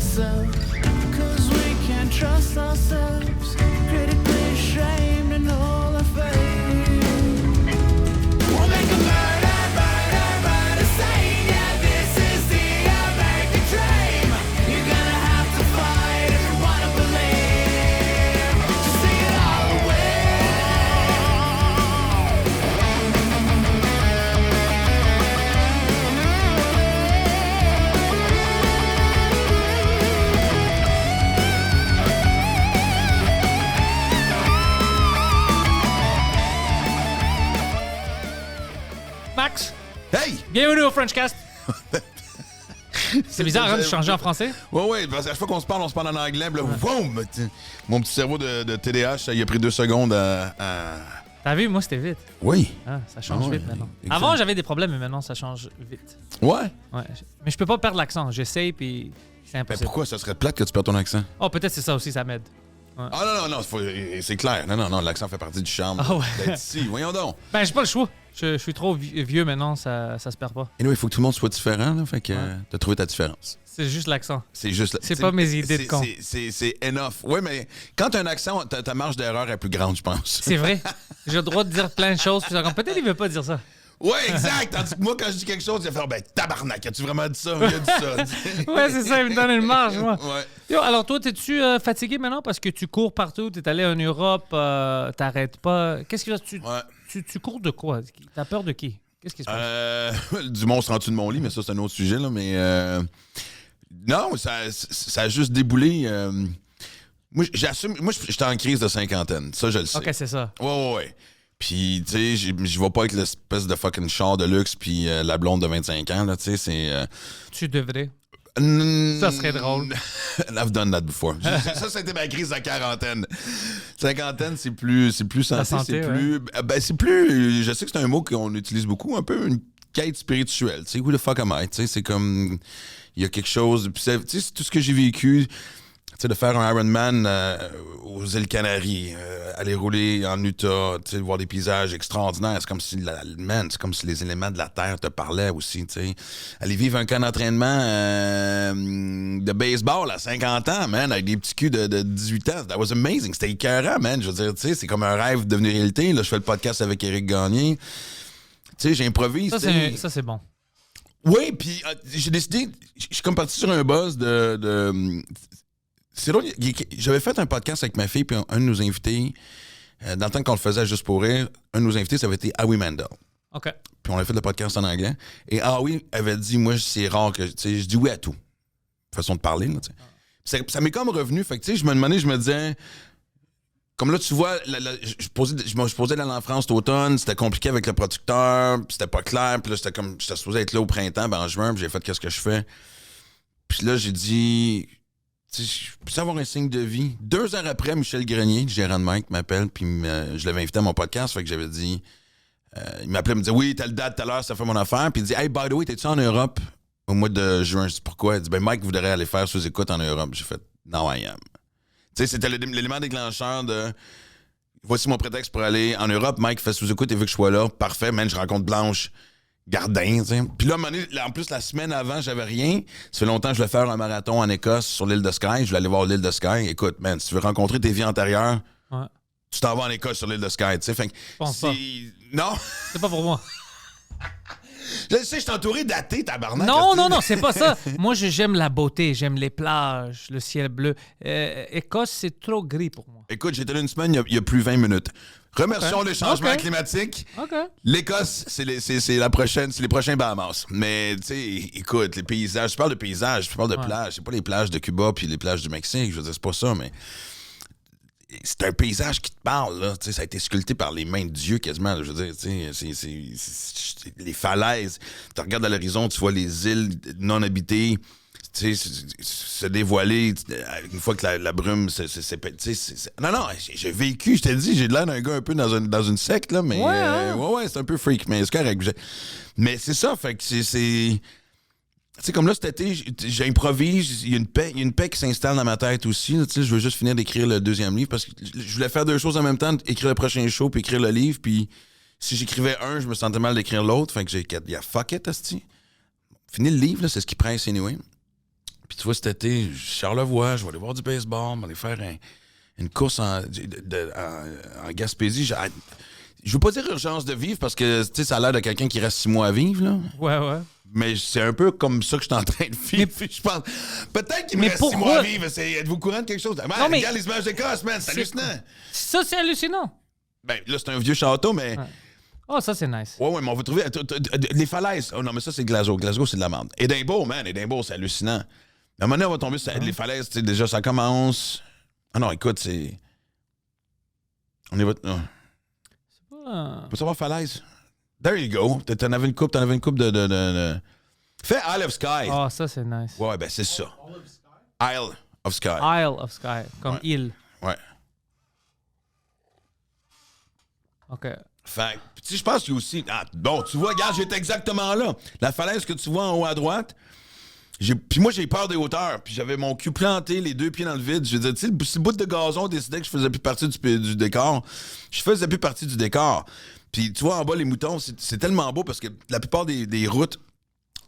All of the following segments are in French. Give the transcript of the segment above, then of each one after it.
self, 'cause we can't trust ourselves, critically ashamed and all our faith. We'll make a murder scene, yeah, this is the American dream. You're gonna have to fight if you wanna believe, to see it all away. Max, Hey! bienvenue au Frenchcast. C'est bizarre, hein, de changer en français? Ouais, parce que à chaque fois qu'on se parle en anglais, puis là, boum! Mon petit cerveau de TDAH, il a pris 2 secondes à... T'as vu, moi, c'était vite. Oui. Ah, ça change Ouais, vite maintenant. exact. Avant, j'avais des problèmes, mais maintenant, ça change vite. Ouais? Ouais. Mais je peux pas perdre l'accent. J'essaye, puis c'est Ben impossible. pourquoi ça serait plate que tu perds ton accent? Oh, peut-être c'est ça aussi, ça m'aide. Ah non, c'est clair. Non, l'accent fait partie du charme Ah ouais. d'être ici. Voyons donc. Ben, j'ai pas le choix. Je suis trop vieux maintenant, ça se perd pas. Et il faut que tout le monde soit différent, là, fait que t'as trouvé ta différence. C'est juste l'accent. C'est juste... C'est pas mes idées de con. C'est enough. Oui, mais quand t'as un accent, ta marge d'erreur est plus grande, je pense. C'est vrai. J'ai le droit de dire plein de choses, puis peut-être il veut pas dire ça. Ouais, exact. Tandis que moi, quand je dis quelque chose, il va faire, ben, tabarnak, as-tu vraiment dit ça? Il a dit ça. Ouais, c'est ça, il me donne une marge, moi. Ouais. Yo, alors toi, t'es-tu fatigué maintenant parce que tu cours partout, t'es allé en Europe, t'arrêtes pas. Qu'est-ce que tu cours de quoi? T'as peur de qui? Qu'est-ce qui se passe? Du monstre en dessous de mon lit, mais ça, c'est un autre sujet, là. Mais non, ça a juste déboulé. Moi, j'assume. Moi, j'étais en crise de cinquantaine. Ça, je le sais. OK, c'est ça. Ouais. Puis, tu sais, je vais pas avec l'espèce de fucking char de luxe puis la blonde de 25 ans, là, tu sais, c'est... Tu devrais. Ça serait drôle. I've done that before. Ça, c'était ma crise de la quarantaine. Cinquantaine, c'est plus santé, santé, c'est plus... Ben, c'est plus... Je sais que c'est un mot qu'on utilise beaucoup, un peu une quête spirituelle. Tu sais, who the fuck am I? Tu sais, c'est comme... Il y a quelque chose... Tu sais, c'est tout ce que j'ai vécu... Tu sais, de faire un Ironman aux îles Canaries, aller rouler en Utah, tu sais, voir des paysages extraordinaires. C'est comme si c'est comme si les éléments de la Terre te parlaient aussi, tu sais. Aller vivre un camp d'entraînement de baseball à 50 ans, man, avec des petits culs de 18 ans. That was amazing. C'était écœurant, man. Je veux dire, tu sais, c'est comme un rêve devenu réalité. Là, je fais le podcast avec Éric Gagné. Tu sais, j'improvise. Ça, c'est bon. Oui, puis j'ai décidé... Je suis comme parti sur un buzz de c'est drôle, j'avais fait un podcast avec ma fille, puis un de nos invités, dans le temps qu'on le faisait juste pour rire, un de nos invités, ça avait été Howie Mandel. OK. Puis on a fait le podcast en anglais. Et Howie avait dit, moi, c'est rare que, tu sais, je dis oui à tout. Façon de parler, là, tu sais. Ça m'est comme revenu, fait que, tu sais, je me disais, comme là, tu vois, je posais l'aller en France cet automne, c'était compliqué avec le producteur, puis c'était pas clair, puis là, j'étais supposé être là au printemps, ben en juin, puis j'ai fait qu'est-ce que je fais. Puis là, j'ai dit... Je peux avoir un signe de vie. 2 heures après, Michel Grenier, le gérant de Mike, m'appelle, puis je l'avais invité à mon podcast, fait que j'avais dit... il m'appelait, il me disait « Oui, telle date, telle heure, ça fait mon affaire. » Puis il dit « Hey, by the way, t'es-tu en Europe au mois de juin? » Je dis « Pourquoi? » Il dit « Ben, Mike voudrait aller faire sous-écoute en Europe. » J'ai fait « No, I am. » Tu sais, c'était l'élément déclencheur de... Voici mon prétexte pour aller en Europe. Mike fait sous-écoute, il veut que je sois là. Parfait, man, je rencontre Blanche Gardin, tu sais. Puis là, en plus, la semaine avant, j'avais rien. Ça fait longtemps que je voulais faire un marathon en Écosse sur l'île de Skye. Je voulais aller voir l'île de Skye. Écoute, man, si tu veux rencontrer tes vies antérieures, tu t'en vas en Écosse sur l'île de Skye, tu sais. Fait que pense pas. Non? C'est pas pour moi. Je sais, je suis entouré d'athées, tabarnak. Non, c'est pas ça. Moi, j'aime la beauté, j'aime les plages, le ciel bleu. Écosse, c'est trop gris pour moi. Écoute, j'étais là une semaine, il y a plus 20 minutes. Remercions les changements climatiques. OK. L'Écosse, c'est la prochaine, c'est les prochains Bahamas. Mais, tu sais, écoute, les paysages, je parle de paysages, je parle de plages. C'est pas les plages de Cuba puis les plages du Mexique, je veux dire, c'est pas ça, mais c'est un paysage qui te parle, là. Tu sais, ça a été sculpté par les mains de Dieu quasiment, là. Je veux dire, tu sais, c'est les falaises. Tu regardes à l'horizon, tu vois les îles non habitées. Tu sais, se dévoiler une fois que la brume non, j'ai vécu, je t'ai dit, j'ai l'air d'un gars un peu dans une secte, là, mais ouais, c'est un peu freak, mais c'est correct. Mais c'est ça, fait que c'est tu sais, comme là, cet été, j'improvise, il y a une paix qui s'installe dans ma tête aussi, tu sais, je veux juste finir d'écrire le 2e livre, parce que je voulais faire 2 choses en même temps, écrire le prochain show, puis écrire le livre, puis si j'écrivais un, je me sentais mal d'écrire l'autre, fait que j'ai fuck it, asti. Fini le livre, là, c'est ce qui presse anyway. Puis tu vois, cet été, Charlevoix, je vais aller voir du baseball, je vais aller faire une course en Gaspésie. Je veux pas dire urgence de vivre parce que, tu sais, ça a l'air de quelqu'un qui reste 6 mois à vivre, là. Ouais. Mais c'est un peu comme ça que je suis en train de vivre. Je pense. Peut-être qu'il me reste 6 mois à vivre. Êtes-vous au courant de quelque chose? Non, mais regarde les images d'Écosse, man. C'est hallucinant. Ça, c'est hallucinant. Ben, là, c'est un vieux château, mais. Ouais. Oh, ça, c'est nice. Ouais, mais on va trouver. Les falaises. Oh non, mais ça, c'est Glasgow. Glasgow, c'est de la merde. Édimbourg, man. Édimbourg, c'est hallucinant. À un moment donné, on va tomber sur les falaises. Tu sais, déjà, ça commence. Ah non, écoute, c'est. On est. C'est pas. Faut savoir falaise. There you go. T'en avais une coupe de... Fais Isle of Skye. Oh, ça, c'est nice. Ouais, ben c'est ça. Isle of Skye. Isle of Skye, comme île. Ouais. OK. Fait que, je pense qu'il y a aussi... Ah, bon, tu vois, regarde, j'étais exactement là. La falaise que tu vois en haut à droite, puis moi, j'ai peur des hauteurs. Puis j'avais mon cul planté, les 2 pieds dans le vide. Je disais, tu sais, le bout de gazon décidait que je faisais plus partie du décor. Je faisais plus partie du décor. Puis tu vois, en bas, les moutons, c'est tellement beau parce que la plupart des routes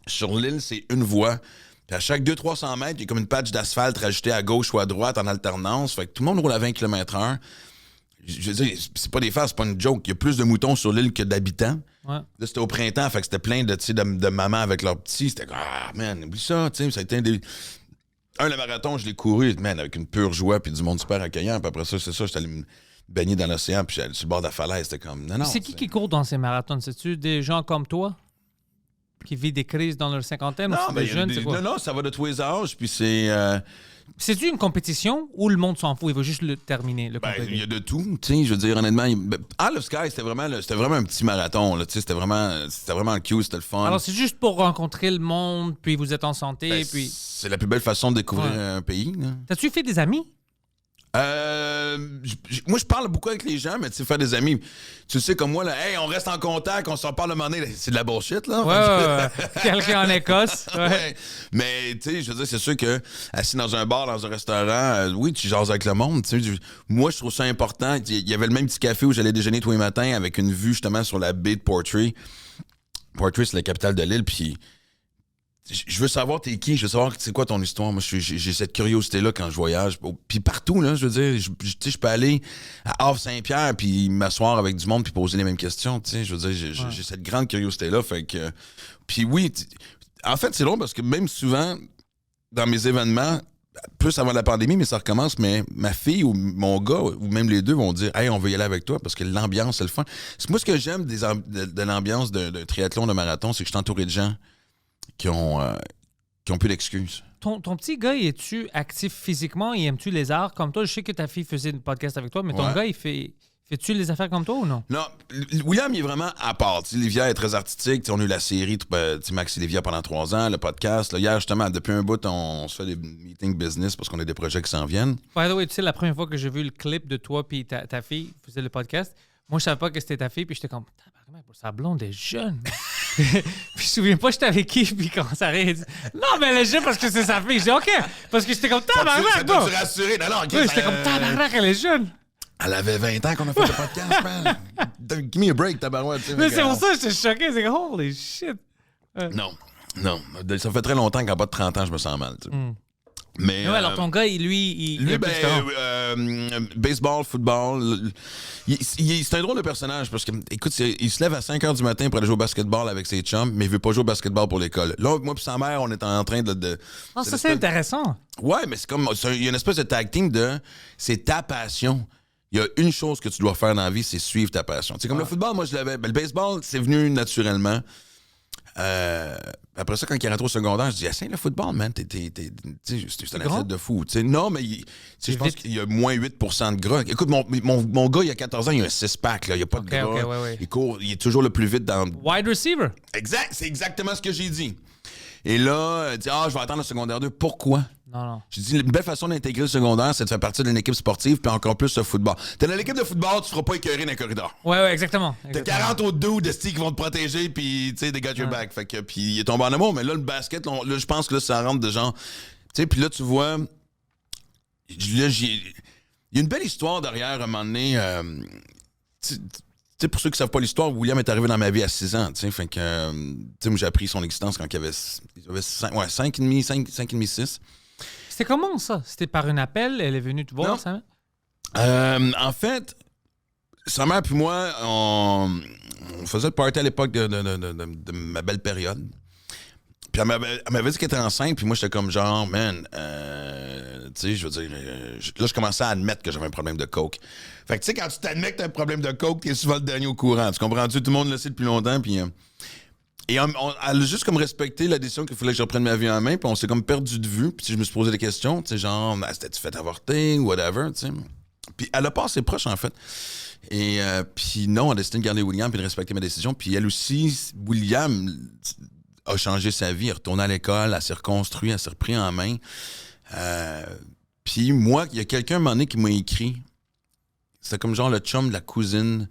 sur l'île, c'est une voie. Puis à chaque 200-300 mètres, il y a comme une patch d'asphalte rajoutée à gauche ou à droite en alternance. Fait que tout le monde roule à 20 km/h. Je veux dire, c'est pas des farces, c'est pas une joke. Il y a plus de moutons sur l'île que d'habitants. Ouais. Là, c'était au printemps, fait que c'était plein de mamans avec leurs petits. C'était ah, man, oublie ça, tu sais. Ça a été le marathon, je l'ai couru, man, avec une pure joie, puis du monde super accueillant. Puis après ça, c'est ça, j'étais allé me baigner dans l'océan, puis j'allais sur le bord de la falaise. C'était comme, non. C'est qui court dans ces marathons? C'est-tu des gens comme toi qui vivent des crises dans leur cinquantaine ou c'est des jeunes? C'est quoi? Non, ça va de tous les âges, puis c'est. C'est-tu une compétition ou le monde s'en fout? Il va juste le terminer, le compétition? Il y a de tout, tu sais, je veux dire, honnêtement. Isle of Skye, c'était vraiment un petit marathon, là, tu sais, c'était vraiment le cute, c'était le fun. Alors, c'est juste pour rencontrer le monde, puis vous êtes en santé, puis... C'est la plus belle façon de découvrir un pays, là. T'as-tu fait des amis? Moi, je parle beaucoup avec les gens, mais tu sais, faire des amis, tu sais, comme moi, là, hey, on reste en contact, on s'en parle un moment donné, c'est de la bullshit, là. Ouais. Quelqu'un en Écosse. Ouais. Mais, tu sais, je veux dire, c'est sûr que assis dans un bar, dans un restaurant, oui, tu jases avec le monde, tu sais. Moi, je trouve ça important. Il y avait le même petit café où j'allais déjeuner tous les matins avec une vue, justement, sur la baie de Portree. Portree, c'est la capitale de l'île, puis je veux savoir t'es qui, je veux savoir c'est quoi ton histoire. Moi, j'ai cette curiosité-là quand je voyage. Puis partout, là, je veux dire, je peux aller à Havre-Saint-Pierre puis m'asseoir avec du monde puis poser les mêmes questions, tu sais. Je veux dire, j'ai cette grande curiosité-là, fait que... Puis oui, en fait, c'est drôle parce que même souvent, dans mes événements, plus avant la pandémie, mais ça recommence, mais ma fille ou mon gars, ou même les deux, vont dire « Hey, on veut y aller avec toi parce que l'ambiance, c'est le fun. » Moi, ce que j'aime de l'ambiance d'un triathlon, de marathon, c'est que je suis entouré de gens qui ont plus d'excuses. Ton petit gars, es-tu actif physiquement? Aimes-tu les arts comme toi? Je sais que ta fille faisait une podcast avec toi, mais ton gars, fais-tu les affaires comme toi ou non? Non, William, il est vraiment à part. T'sais, Livia est très artistique. On a eu la série Max et Livia pendant 3 ans, le podcast. Là, hier, justement, depuis un bout, on se fait des meetings business parce qu'on a des projets qui s'en viennent. By the way, tu sais, la première fois que j'ai vu le clip de toi et ta fille faisait le podcast, moi, je savais pas que c'était ta fille, puis j'étais comme, sa blonde est jeune. Puis je me souviens pas, j'étais avec qui, puis quand ça arrive, non, mais elle est jeune parce que c'est sa fille. J'ai dit, OK, parce que j'étais comme, tabarnak, ça t'a-tu rassuré? Non, okay, oui, j'étais comme, tabarnak, elle est jeune. Elle avait 20 ans qu'on a fait le podcast, man. Give me a break, tabarouette. Mais c'est pour ça que j'étais choqué. C'est comme, holy shit. Non. Ça fait très longtemps qu'à pas de 30 ans, je me sens mal. Mais, ouais, alors ton gars, lui, baseball, football. C'est un drôle de personnage parce que, écoute, il se lève à 5 h du matin pour aller jouer au basketball avec ses chums, mais il veut pas jouer au basketball pour l'école. Là, moi et sa mère, on est en train de ah, ça, c'est intéressant. Ouais, mais c'est comme. Il y a une espèce de tag team de. C'est ta passion. Il y a une chose que tu dois faire dans la vie, c'est suivre ta passion. C'est comme le football, moi, je l'avais. Ben, le baseball, c'est venu naturellement. Après ça, quand il est rentré au secondaire, je dis, essaye le football, man. C'est un athlète de fou. T'sais, non, mais je pense qu'il y a moins 8% de gras. Écoute, mon gars, il a 14 ans, il a un 6-pack. Il n'y a pas de gras. Ouais. Il court, il est toujours le plus vite dans... Wide receiver. Exact, c'est exactement ce que j'ai dit. Et là, il dit, je vais attendre le secondaire 2. Pourquoi? Non. J'ai dit, une belle façon d'intégrer le secondaire, c'est de faire partie d'une équipe sportive, puis encore plus le football. T'es dans l'équipe de football, tu ne feras pas écœurer dans le corridor. Ouais, exactement. T'as 40 autres dudes qui vont te protéger, puis tu sais, they got your back. Fait que, puis il est tombé en amour, mais là, le basket, là, je pense que là, ça rentre de genre. Tu sais, puis là, tu vois. Là, il y a une belle histoire derrière, à un moment donné. Tu sais, pour ceux qui savent pas l'histoire, William est arrivé dans ma vie à 6 ans. Tu sais, fait que. Tu sais, moi, j'ai appris son existence quand il avait 5 et demi, 6. C'était comment ça? C'était par un appel? Elle est venue te voir, Non. ça? En fait, sa mère puis moi, on faisait le party à l'époque de ma belle période. Puis elle m'avait dit qu'elle était enceinte, puis moi, j'étais comme genre, man, tu sais, je veux dire, là, je commençais à admettre que j'avais un problème de coke. Fait que, tu sais, quand tu t'admets que t'as un problème de coke, t'es souvent le dernier au courant. Tu comprends-tu? Tout le monde le sait depuis longtemps, puis... et elle a juste comme respecté la décision qu'il fallait que je reprenne ma vie en main, puis on s'est comme perdu de vue, puis je me suis posé des questions, tu sais, genre, c'était-tu fait avorter, ou whatever, tu sais. Puis elle a pas assez proche, en fait. Et puis non, elle a décidé de garder William puis de respecter ma décision. Puis elle aussi, William a changé sa vie, elle est retournée à l'école, elle s'est reconstruite, elle s'est repris en main. Puis moi, il y a quelqu'un un moment donné qui m'a écrit. C'était comme genre le chum de la cousine.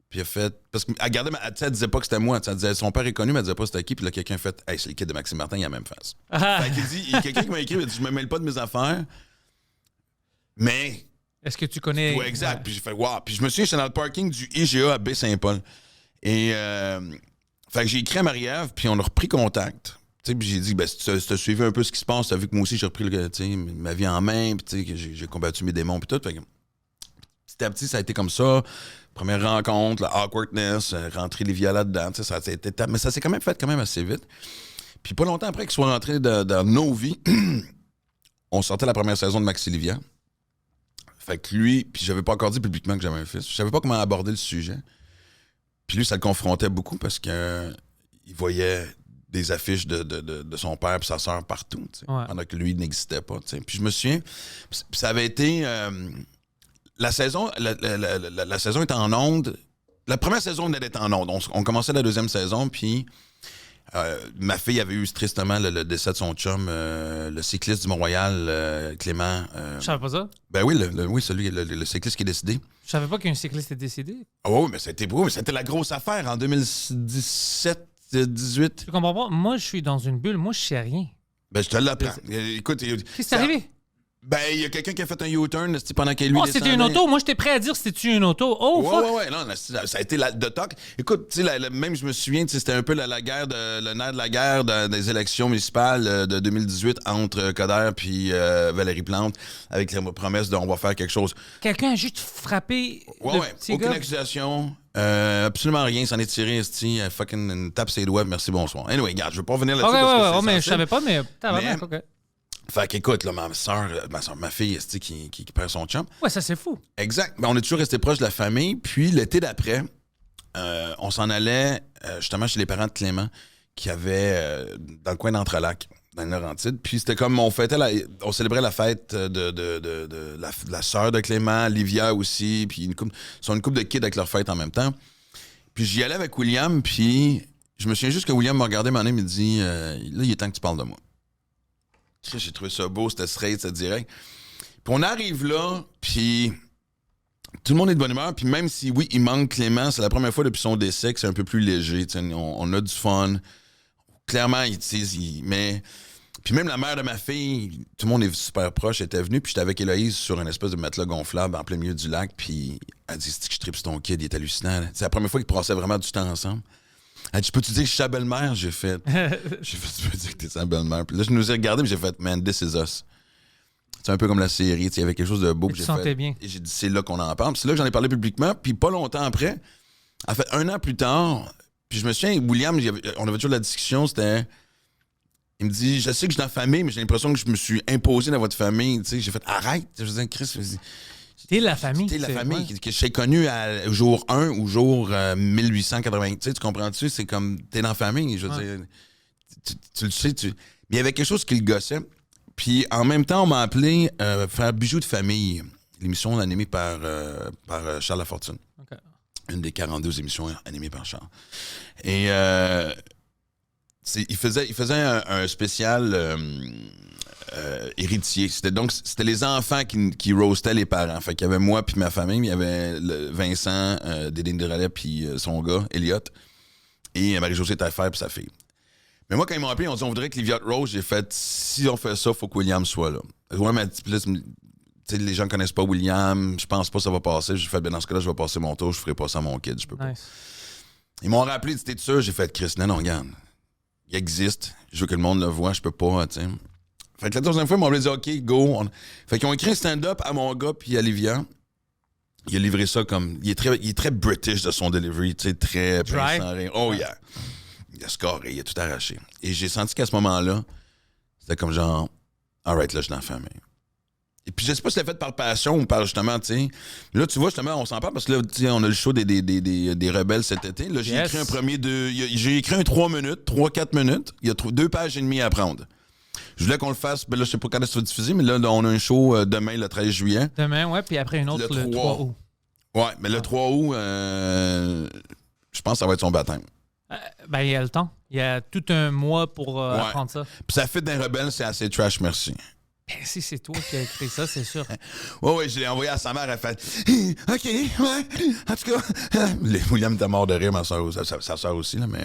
Puis elle a fait... Parce qu'elle gardait elle disait pas que c'était moi. Elle disait son père est connu, mais elle disait pas c'était qui. Puis là, quelqu'un a fait « Hey, c'est le kid de Maxime Martin, il a la même face. » Fait qu'il dit, il y a quelqu'un qui m'a écrit, il a dit « Je me mêle pas de mes affaires. » Mais... Est-ce que tu connais... Ouais, exact. Puis j'ai fait, wow. Puis je me souviens, j'étais dans le parking du IGA à Baie-Saint-Paul. Et, fait que j'ai écrit à Marie-Ève, puis on a repris contact. Tu sais, puis j'ai dit, ben, si tu as suivi un peu ce qui se passe, tu as vu que moi aussi, j'ai repris ma vie en main, puis tu sais, que j'ai combattu mes démons, puis tout. Fait que, petit à petit, ça a été comme ça. Première rencontre, la awkwardness, rentrer Livia là-dedans, tu sais, ça a été... Mais ça s'est quand même fait quand même assez vite. Puis pas longtemps après qu'ils soient rentrés dans nos vies, on sortait la première saison de Maxi Livia. Fait que lui, puis j'avais pas encore dit publiquement que j'avais un fils. Je savais pas comment aborder le sujet. Puis lui, ça le confrontait beaucoup parce que il voyait des affiches de son père et sa sœur partout, Ouais. pendant que lui n'existait pas. T'sais. Puis je me souviens, puis ça avait été... la saison était en onde. La première saison venait d'être en onde. On commençait la deuxième saison, puis... ma fille avait eu tristement le décès de son chum, le cycliste du Mont-Royal, Clément. Je savais pas ça. Ben oui, le cycliste qui est décédé. Je savais pas qu'un cycliste était décédé. Ah oui, mais c'était la grosse affaire en 2017-18. Tu comprends pas? Moi, je suis dans une bulle. Moi, je sais rien. Ben je te l'apprends. Écoute, Qu'est-ce qui est arrivé? Ben, il y a quelqu'un qui a fait un U-turn pendant qu'il lui Oh, c'était une auto. Moi, j'étais prêt à dire c'était une auto. Oh, fuck. Ouais, non, ça a été de toc. Écoute, tu sais, même je me souviens, c'était un peu la guerre, le nerf de la guerre des élections municipales de 2018 entre Coder puis Valérie Plante, avec la promesse de on va faire quelque chose. Quelqu'un a juste frappé Ouais, le ouais, petit aucune gars. accusation, absolument rien, s'en est tiré, esti, fucking une tape ses doigts, merci, bonsoir. Anyway, regarde, je veux pas revenir là-dessus parce que Ouais, c'est mais je sensible. savais pas, mais tabarnak, OK. Fait qu'écoute, là, ma fille, esti, qui perd son chum. Ouais, ça, c'est fou. Exact. Ben, on est toujours resté proche de la famille. Puis l'été d'après, on s'en allait justement chez les parents de Clément qui avaient dans le coin d'Entrelacs, dans les Laurentides. Puis c'était comme on célébrait la fête de la sœur de Clément, Livia aussi. Puis ils sont une couple de kids avec leur fête en même temps. Puis j'y allais avec William. Puis je me souviens juste que William m'a regardé un moment donné et me dit là, il est temps que tu parles de moi. J'ai trouvé ça beau, c'était straight, c'était direct. Puis on arrive là, puis tout le monde est de bonne humeur. Puis même si, oui, il manque Clément, c'est la première fois depuis son décès que c'est un peu plus léger. On a du fun. Clairement, mais... Puis même la mère de ma fille, tout le monde est super proche, elle était venue, puis j'étais avec Héloïse sur une espèce de matelas gonflable en plein milieu du lac, puis elle dit « C'est que je tripe sur ton kid, il est hallucinant. » C'est la première fois qu'ils passaient vraiment du temps ensemble. Elle dit, peux-tu dire que je suis sa belle-mère? J'ai fait, tu peux dire que t'es sa belle-mère? Puis là, je nous ai regardé, puis j'ai fait, man, this is us. C'est un peu comme la série, il y avait quelque chose de beau. Tu te sentais bien. Et j'ai dit, c'est là qu'on en parle. Puis c'est là que j'en ai parlé publiquement. Puis pas longtemps après, en fait, 1 an plus tard, puis je me souviens, William, on avait toujours la discussion, c'était... Il me dit, je sais que je suis dans la famille, mais j'ai l'impression que je me suis imposé dans votre famille. Tu sais, j'ai fait, arrête. Je disais, Chris, T'es la famille. t'es la c'est- famille ouais. que j'ai connue à jour 1 ou jour 1880. Tu sais, tu comprends-tu? C'est comme, t'es dans la famille, je veux Ouais. dire. Tu le sais, mais il y avait quelque chose qui le gossait. Puis en même temps, on m'a appelé faire Bijoux de famille, l'émission animée par Charles Lafortune. OK. Une des 42 émissions animées par Charles. Et il faisait un spécial héritier. C'était les enfants qui roastaient les parents. Fait qu'il y avait moi puis ma famille, il y avait Vincent, Dédé Desralais puis son gars, Elliot, et Marie-Josée Taillefer puis sa fille. Mais moi, quand ils m'ont appelé, ils ont dit on voudrait que Livia Rose, j'ai fait si on fait ça, il faut que William soit là. Ouais, mais là, les gens ne connaissent pas William, je pense pas que ça va passer. J'ai fait, ben dans ce cas-là, je vais passer mon tour, je ferai pas ça à mon kid, je peux pas. Nice. Ils m'ont rappelé, t'es sûr? J'ai fait, Chris, non, regarde. Il existe. Je veux que le monde le voit, je peux pas, tu sais. Fait que la deuxième fois, ils m'ont dit, OK, go. Fait qu'ils ont écrit un stand-up à mon gars puis à Livia. Il a livré ça comme... Il est très British de son delivery, tu sais, très... Dry. sans rien. Oh, yeah. Il a scoré, il a tout arraché. Et j'ai senti qu'à ce moment-là, c'était comme genre... All right, là, je l'ai enfermé. Et puis, je sais pas si c'était fait par passion ou par justement, tu sais. Là, tu vois, justement, on s'en parle parce que là, tu sais, on a le show des rebelles cet été. Là, j'ai écrit un premier j'ai écrit un 3 minutes, 3-4 minutes. Il y a 2 pages et demie à prendre. Je voulais qu'on le fasse, ben là, je sais pas quand ça va diffuser, mais là, on a un show demain, le 13 juillet. Demain, ouais, puis après une autre le 3 août. Ouais, mais le 3 août, je pense que ça va être son baptême. Ben, il y a le temps. Il y a tout un mois pour apprendre ça. Puis ça fait d'un rebelle, c'est assez trash, merci. Ben, si c'est toi qui as écrit ça, c'est sûr. Oui, je l'ai envoyé à sa mère, elle fait OK, ouais, en tout cas. William était mort de rire, ma soeur, sa soeur aussi, là, mais.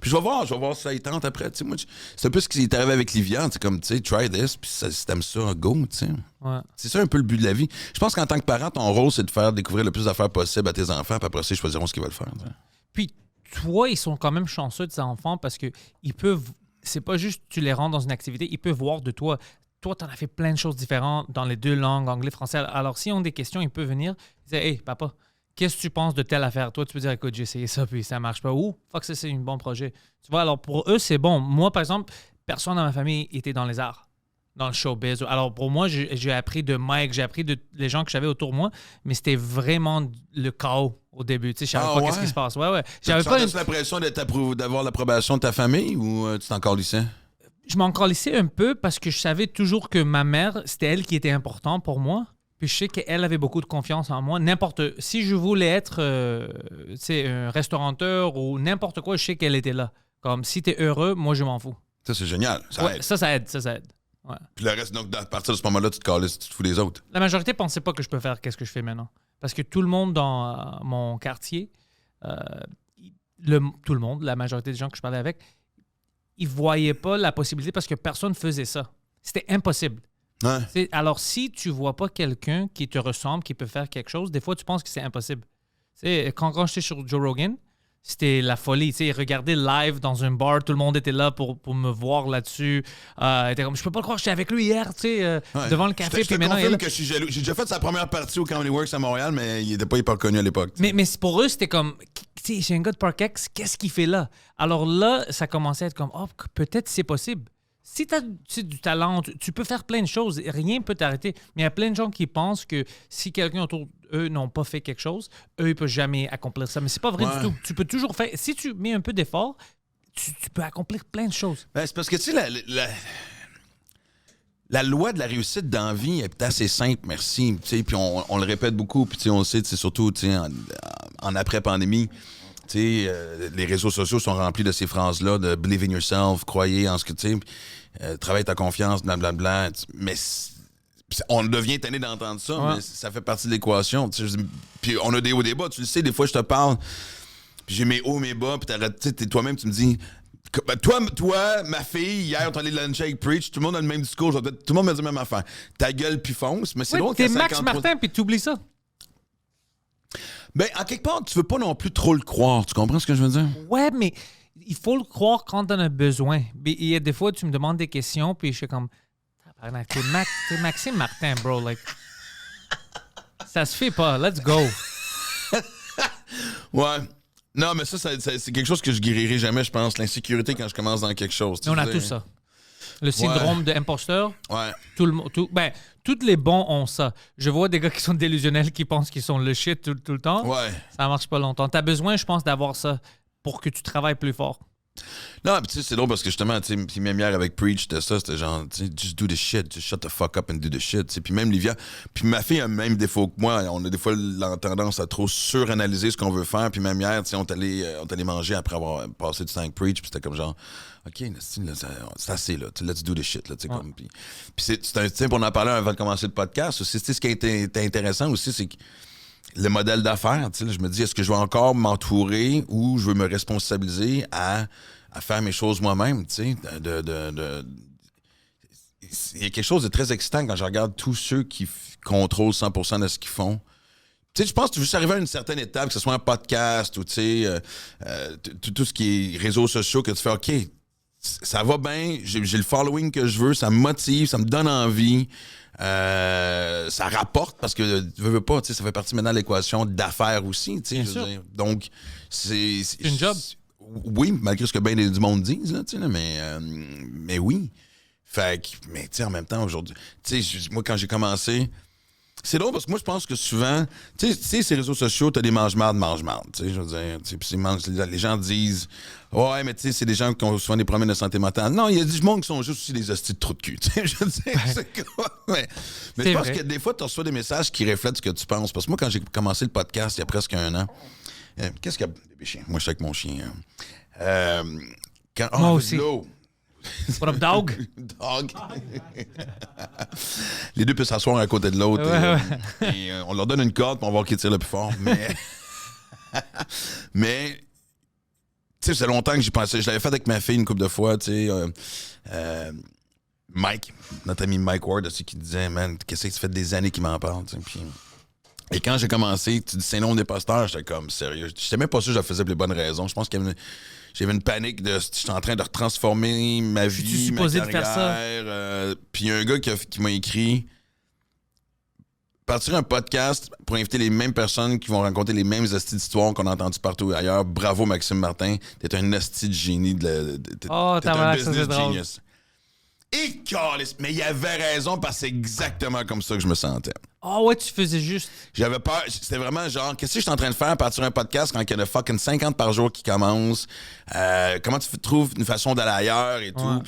Puis je vais voir si ça y tente après. Tu sais, moi, c'est un peu ce qui est arrivé avec Livia, c'est comme, tu sais, try this, puis si t'aimes ça, go, tu sais. Ouais. C'est ça un peu le but de la vie. Je pense qu'en tant que parent, ton rôle, c'est de faire découvrir le plus d'affaires possible à tes enfants, puis après ça, ils choisiront ce qu'ils veulent faire. T'sais. Puis toi, ils sont quand même chanceux, tes enfants, parce que ils peuvent. C'est pas juste tu les rends dans une activité, ils peuvent voir de toi. Toi, tu en as fait plein de choses différentes dans les 2 langues, anglais, français. Alors, s'ils ont des questions, ils peuvent venir et dire Hey, papa, qu'est-ce que tu penses de telle affaire? Toi, tu peux dire Écoute, j'ai essayé ça, puis ça marche pas. Ou, fuck, ça, c'est un bon projet. Tu vois, alors pour eux, c'est bon. Moi, par exemple, personne dans ma famille était dans les arts, dans le showbiz. Alors, pour moi, j'ai appris de Mike, j'ai appris de les gens que j'avais autour de moi, mais c'était vraiment le chaos au début. Tu sais, je savais pas qu'est-ce qui se passe. Ouais. J'avais pas l'impression d'avoir l'approbation de ta famille ou tu t'es encore lycée? Je m'en calissais un peu parce que je savais toujours que ma mère, c'était elle qui était importante pour moi. Puis je sais qu'elle avait beaucoup de confiance en moi. Si je voulais être un restaurateur ou n'importe quoi, je sais qu'elle était là. Comme si t'es heureux, moi je m'en fous. Ça, c'est génial. Ça aide. Ça aide. Ouais. Puis le reste, donc, à partir de ce moment-là, tu te calisses, tu te fous les autres. La majorité pensait pas que je peux faire qu'est-ce que je fais maintenant. Parce que tout le monde dans mon quartier, tout le monde, la majorité des gens que je parlais avec, ils voyaient pas la possibilité parce que personne faisait ça. C'était impossible. Ouais. Alors, si tu vois pas quelqu'un qui te ressemble, qui peut faire quelque chose, des fois, tu penses que c'est impossible. Quand j'étais sur Joe Rogan, c'était la folie. Regarder live dans un bar, tout le monde était là pour me voir là-dessus. Était comme, je peux pas le croire, j'étais avec lui hier, devant le café. Je te confirme que je suis jaloux. J'ai déjà fait sa première partie au Comedy Works à Montréal, mais il était pas hyper connu à l'époque. Mais pour eux, c'était comme, j'ai un gars de Parkex, qu'est-ce qu'il fait là? Alors là, ça commençait à être comme, oh, peut-être c'est possible. Si tu as du talent, tu peux faire plein de choses. Rien ne peut t'arrêter. Mais il y a plein de gens qui pensent que si quelqu'un autour d'eux n'ont pas fait quelque chose, eux, ils ne peuvent jamais accomplir ça. Mais c'est pas vrai du tout. Tu peux toujours faire... Si tu mets un peu d'effort, tu peux accomplir plein de choses. Ben, c'est parce que, tu sais, la loi de la réussite dans la vie est assez simple, merci. Puis on le répète beaucoup, puis on le sait, surtout en après-pandémie. Les réseaux sociaux sont remplis de ces phrases-là, de « believe in yourself »,« croyez en ce que tu sais »,« travaille ta confiance », blablabla. Mais on devient tanné d'entendre ça, mais ça fait partie de l'équation. Puis on a des hauts, des bas. Tu le sais, des fois, je te parle, puis j'ai mes hauts, mes bas, puis toi-même, tu me dis... Toi, ma fille, hier, on est allé luncher avec Preach, tout le monde a le même discours, tout le monde m'a dit la même affaire. Ta gueule, puis fonce, mais c'est drôle t'es Max Martin, puis t'oublies ça. Ben, en quelque part, tu veux pas non plus trop le croire. Tu comprends ce que je veux dire? Ouais, mais il faut le croire quand t'en as besoin. Il y a des fois, tu me demandes des questions, puis je suis comme... T'es Maxime Martin, bro. Like, ça se fait pas. Let's go. Ouais. Non, mais ça, c'est quelque chose que je guérirai jamais, je pense. L'insécurité quand je commence dans quelque chose. On a tout ça. Le syndrome de imposteur. Ouais. Tous les bons ont ça. Je vois des gars qui sont délusionnels, qui pensent qu'ils sont le shit tout le temps. Ouais. Ça marche pas longtemps. T'as besoin, je pense, d'avoir ça pour que tu travailles plus fort. Non, puis tu sais, c'est drôle parce que justement, tu sais, même hier avec Preach, c'était genre, tu sais, just do the shit, just shut the fuck up and do the shit. Puis même Livia, puis ma fille a le même défaut que moi. On a des fois la tendance à trop suranalyser ce qu'on veut faire. Puis même hier, tu sais, on est allé manger après avoir passé du temps avec Preach, puis c'était comme genre, OK, là, c'est assez, là, let's do the shit, là, tu sais, comme. Puis c'est un type, on en parlait avant de commencer le podcast aussi. Ce qui était intéressant aussi, c'est que le modèle d'affaires, tu sais, je me dis, est-ce que je vais encore m'entourer ou je veux me responsabiliser à faire mes choses moi-même, tu sais, il y a quelque chose de très excitant quand je regarde tous ceux qui contrôlent 100% de ce qu'ils font. Tu sais, je pense que tu veux juste arriver à une certaine étape, que ce soit un podcast ou, tu sais, tout ce qui est réseaux sociaux, que tu fais, OK, ça va bien, j'ai le following que je veux, ça me motive, ça me donne envie. Ça rapporte parce que veux pas, ça fait partie maintenant de l'équation d'affaires aussi, je veux dire. Donc c'est une job. Oui, malgré ce que bien du monde disent là, mais oui. Fait que, mais en même temps aujourd'hui, moi quand j'ai commencé, c'est drôle parce que moi je pense que souvent, tu sais ces réseaux sociaux, t'as des mange-marde, je veux dire, puis les gens disent ouais, mais tu sais, c'est des gens qui ont souvent des problèmes de santé mentale. Non, il y a du monde qui sont juste aussi des hosties de trous de cul. Je veux dire, c'est quoi? Mais je pense que des fois, tu reçois des messages qui reflètent ce que tu penses. Parce que moi, quand j'ai commencé le podcast il y a presque 1 an, qu'est-ce qu'il y a? Bébé chien. Moi, je suis avec mon chien. Moi aussi. What up, dog? Dog. Les deux peuvent s'asseoir à côté de l'autre. Et on leur donne une corde pour voir qui tire le plus fort. Mais tu sais, c'est longtemps que j'y pensais. Je l'avais fait avec ma fille une couple de fois, tu sais. Mike, notre ami Mike Ward aussi, qui disait, man, qu'est-ce que ça fait des années qu'il m'en parle, tu sais. Puis, et quand j'ai commencé, tu dis syndrome d'imposteur, j'étais comme sérieux. J'étais même pas sûr que je le faisais pour les bonnes raisons. Je pense qu'il y avait j'avais une panique de j'étais en train de retransformer ma vie, ma carrière. De faire ça? Puis il y a un gars qui m'a écrit partir un podcast pour inviter les mêmes personnes qui vont raconter les mêmes hosties d'histoires qu'on a entendues partout ailleurs. Bravo Maxime Martin, t'es un hostie de génie. T'es un business genius. Et calice, mais il avait raison parce que c'est exactement comme ça que je me sentais. Ah ouais, tu faisais juste. J'avais peur, c'était vraiment genre, qu'est-ce que je suis en train de faire, partir un podcast quand il y en a fucking 50 par jour qui commencent? Comment tu trouves une façon d'aller ailleurs et tout?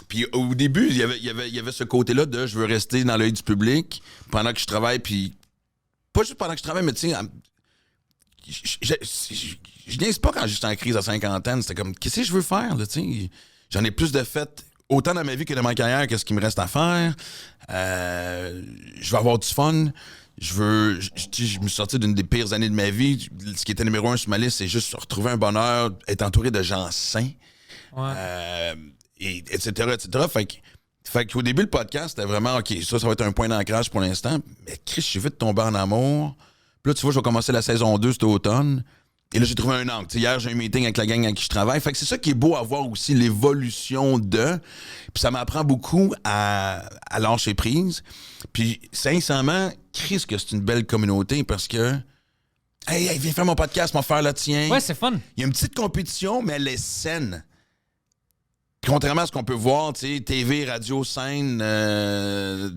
Puis au début, il y avait ce côté-là de je veux rester dans l'œil du public pendant que je travaille, puis pas juste pendant que je travaille, mais tu sais, je niaise pas quand j'étais en crise à 50 ans. C'était comme, qu'est-ce que je veux faire, là, tu sais? J'en ai plus de fait autant dans ma vie que dans ma carrière, qu'est-ce qui me reste à faire. Je veux avoir du fun. Je me suis sorti d'une des pires années de ma vie. Ce qui était numéro 1 sur ma liste, c'est juste retrouver un bonheur, être entouré de gens sains. Ouais. Etc. Fait qu'au début, le podcast, c'était vraiment, OK, ça va être un point d'ancrage pour l'instant. Mais Chris, je suis vite tombé en amour. Puis là, tu vois, je vais commencer la saison 2 cet automne. Et là, j'ai trouvé un angle. Hier, j'ai un meeting avec la gang avec qui je travaille. Fait que c'est ça qui est beau à voir aussi, l'évolution de. Puis ça m'apprend beaucoup à lâcher prise. Puis sincèrement, Chris, que c'est une belle communauté parce que hey, viens faire mon podcast, mon faire le tien. Ouais, c'est fun. Il y a une petite compétition, mais elle est saine. Puis contrairement à ce qu'on peut voir, tu sais, TV, radio, scène,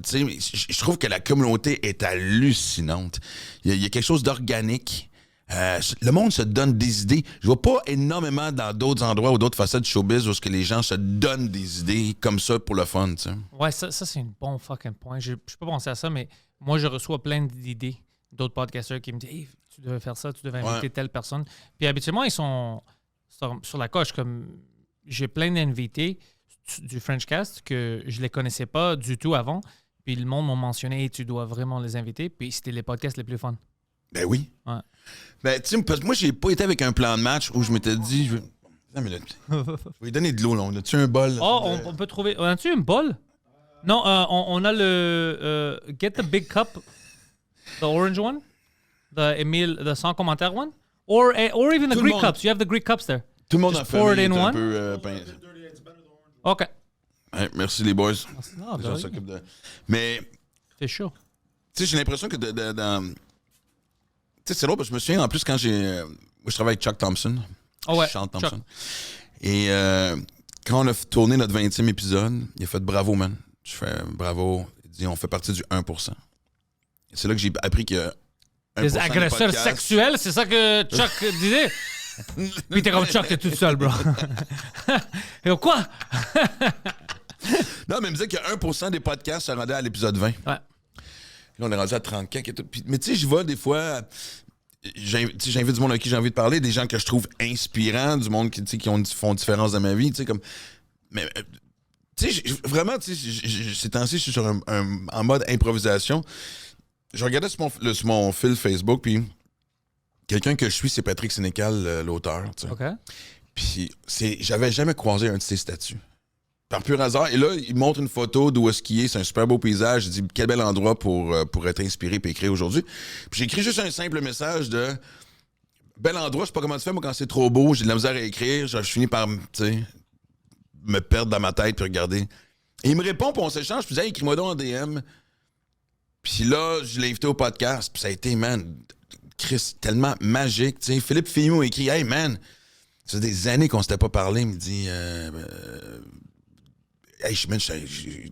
tu sais, je trouve que la communauté est hallucinante. Il y a quelque chose d'organique. Le monde se donne des idées. Je vois pas énormément dans d'autres endroits ou d'autres facettes du showbiz où ce que les gens se donnent des idées comme ça pour le fun, tu sais. Ouais, ça c'est un bon fucking point. Je peux pas penser à ça, mais moi, je reçois plein d'idées d'autres podcasteurs qui me disent hey, tu devais faire ça, tu devais inviter telle personne. Puis habituellement, ils sont sur la coche. Comme j'ai plein d'invités du Frenchcast que je les connaissais pas du tout avant. Puis le monde m'a mentionné hey, tu dois vraiment les inviter. Puis c'était les podcasts les plus fun. Ben oui. Ouais. Ben, tu sais, parce que moi, j'ai pas été avec un plan de match où je m'étais dit. Attends une minute. Je vais lui donner de l'eau, là. On a-tu un bol? On peut trouver. On a-tu un bol? Non, on a le. Get the big cup. The orange one. The sans commentaire one. Or even the Greek cups. You have the Greek cups there. Tout le monde Just a fait un peu. OK. Ouais, merci, les boys. Non, Les gens s'occupent de. Mais. C'est chaud. Tu sais, j'ai l'impression que dans. Tu sais, c'est drôle parce que je me souviens, en plus, quand j'ai. Moi, je travaille avec Chuck Thompson. Oh ouais. Chuck Thompson. Et quand on a tourné notre 20e épisode, il a fait bravo, man. Je fais bravo. Il dit, on fait partie du 1%. Et c'est là que j'ai appris que. Des agresseurs sexuels, c'est ça que Chuck disait? Puis t'es comme Chuck, t'es tout seul, bro. Et quoi? Non, mais il me disait que 1% des podcasts se rendaient à l'épisode 20. Ouais. Là, on est rendu à 30 et tout. Mais tu sais, j'y vais des fois. J'invite du monde à qui j'ai envie de parler, des gens que je trouve inspirants, du monde qui font différence dans ma vie. Tu sais, comme. Mais. Tu sais, vraiment, tu sais, ces temps-ci, je suis sur en mode improvisation. Je regardais sur mon fil Facebook, puis quelqu'un que je suis, c'est Patrick Sénécal, l'auteur. Tu sais. OK. Puis j'avais jamais croisé un de ses statuts. Par pur hasard. Et là, il montre une photo d'où est-ce qu'il est. C'est un super beau paysage. Il dit quel bel endroit pour être inspiré et écrire aujourd'hui. Puis j'ai écrit juste un simple message de bel endroit, je sais pas comment tu fais, moi, quand c'est trop beau, j'ai de la misère à écrire. Je finis par, tu sais, me perdre dans ma tête puis regarder. Et il me répond, puis on s'échange, puis il dit, hey, écris-moi donc en DM. Puis là, je l'ai invité au podcast, puis ça a été, man, Chris, tellement magique. Tu sais, Philippe Fillon écrit, hey, man, ça fait des années qu'on s'était pas parlé. Il me dit, hey, man,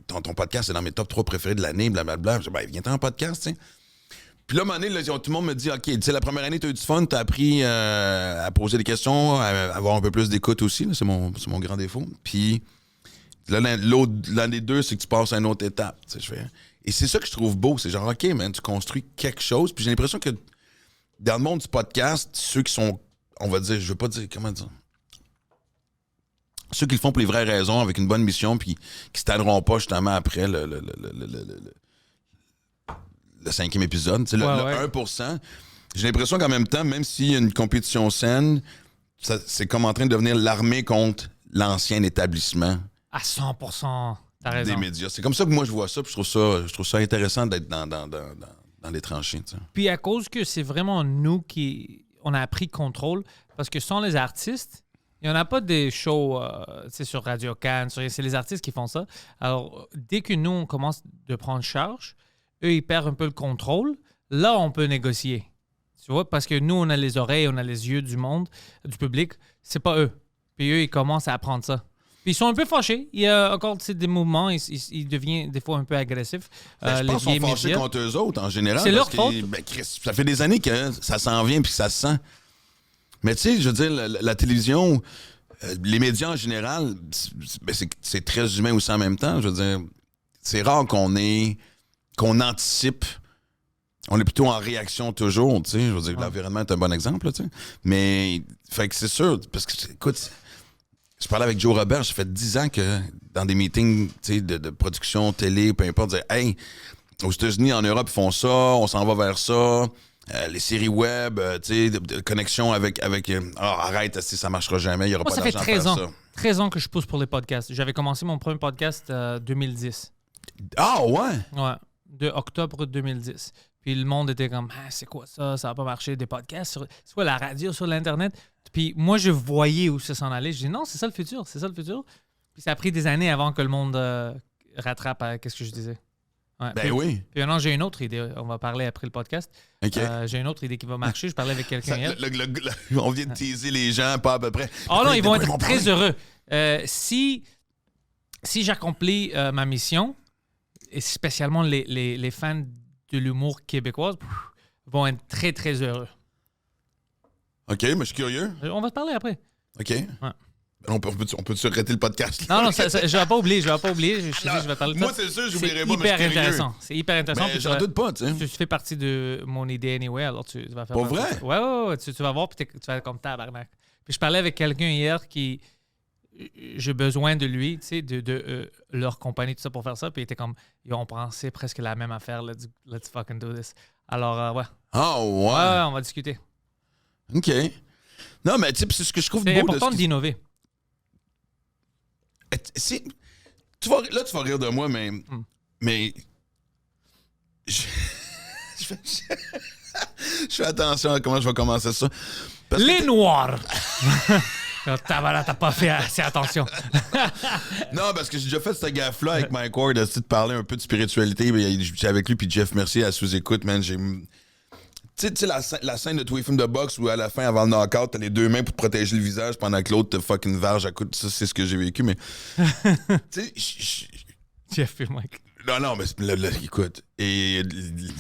ton podcast, c'est dans mes top 3 préférés de l'année, blablabla. Je dis, ben, viens-t'en en podcast, tu sais. Puis là, à un moment donné, là, tout le monde me dit, OK, tu sais, la première année, t'as eu du fun, t'as appris à poser des questions, à avoir un peu plus d'écoute aussi. Là, c'est mon grand défaut. Puis là, l'un des deux, c'est que tu passes à une autre étape. Tu sais, je fais. Et c'est ça que je trouve beau. C'est genre, OK, man, tu construis quelque chose. Puis j'ai l'impression que dans le monde du podcast, ceux qui sont, on va dire, je veux pas dire, comment dire, ceux qui le font pour les vraies raisons, avec une bonne mission, puis qui se tanneront pas justement après le 5e épisode, tu sais, le 1%. J'ai l'impression qu'en même temps, même s'il y a une compétition saine, c'est comme en train de devenir l'armée contre l'ancien établissement. À 100%. T'as raison. Des médias. C'est comme ça que moi je vois ça, puis je trouve ça intéressant d'être dans les tranchées. Tu sais. Puis à cause que c'est vraiment nous on a pris contrôle, parce que sans les artistes, il n'y en a pas des shows sur Radio Cannes, c'est les artistes qui font ça. Alors, dès que nous, on commence de prendre charge, eux, ils perdent un peu le contrôle. Là, on peut négocier. Tu vois, parce que nous, on a les oreilles, on a les yeux du monde, du public. C'est pas eux. Puis eux, ils commencent à apprendre ça. Puis ils sont un peu fâchés. Il y a encore des mouvements. Ils deviennent des fois un peu agressifs. Je pense qu'ils sont fâchés contre eux autres, en général. C'est leur faute. Ben, Chris, ça fait des années que ça s'en vient puis que ça se sent. Mais tu sais, je veux dire, la télévision, les médias en général, c'est très humain aussi en même temps. Je veux dire, c'est rare qu'on anticipe. On est plutôt en réaction toujours, tu sais. Je veux dire, l'environnement est un bon exemple, là, tu sais. Mais, fait que c'est sûr, parce que, écoute, je parlais avec Joe Robert, ça fait 10 ans que dans des meetings, tu sais, de production, télé, peu importe, dire, hey, aux États-Unis, en Europe, ils font ça, on s'en va vers ça. Les séries web, tu sais, de connexion avec arrête, ça marchera jamais, il n'y aura pas d'argent à faire ça. Ça fait 13 ans que je pousse pour les podcasts. J'avais commencé mon premier podcast 2010. Ah ouais? Ouais, de octobre 2010. Puis le monde était comme, c'est quoi ça? Ça va pas marcher, des podcasts, c'est quoi la radio sur l'Internet? Puis moi, je voyais où ça s'en allait. Je dis, non, c'est ça le futur, c'est ça le futur. Puis ça a pris des années avant que le monde rattrape à qu'est-ce que je disais. Ouais. Ben oui. Puis maintenant, j'ai une autre idée. On va parler après le podcast. Okay. J'ai une autre idée qui va marcher. Je parlais avec quelqu'un hier. On vient de teaser les gens, pas à peu près. Oh non, ils vont être très heureux. Si j'accomplis ma mission, et spécialement les fans de l'humour québécois vont être très, très heureux. OK, mais je suis curieux. On va te parler après. OK. Ouais. On peut-tu arrêter le podcast? Non, je vais pas oublier. Je vais parler de ça. Moi, c'est sûr, j'oublierai pas, mais je suis intéressant. C'est hyper intéressant. Mais j'en doute pas, tu sais. Tu fais partie de mon idée anyway, alors tu vas faire... Pas vrai? Ouais. Tu vas voir, puis tu vas être comme tabarnak. Puis je parlais avec quelqu'un hier qui... J'ai besoin de lui, tu sais, de leur compagnie, tout ça, pour faire ça. Puis il était comme... Ils ont pensé presque la même affaire. Let's fucking do this. Alors, ouais. Ah, ouais. Ouais, on va discuter. OK. Non, mais tu sais, c'est ce que je trouve beau. C'est important d'innover. Tu vas rire de moi, mais je fais attention à comment je vais commencer ça. Les Noirs! T'as pas fait assez attention. Non, parce que j'ai déjà fait cette gaffe-là avec Mike Ward, de parler un peu de spiritualité. J'étais avec lui, puis Jeff Mercier à sous-écoute, man. Tu sais, la scène de tous les films de boxe où à la fin, avant le knockout, t'as les deux mains pour te protéger le visage pendant que l'autre te fucking verge à coup. Ça, c'est ce que j'ai vécu, mais. Tu sais, Jeff et Mike. Non, mais là, écoute. Et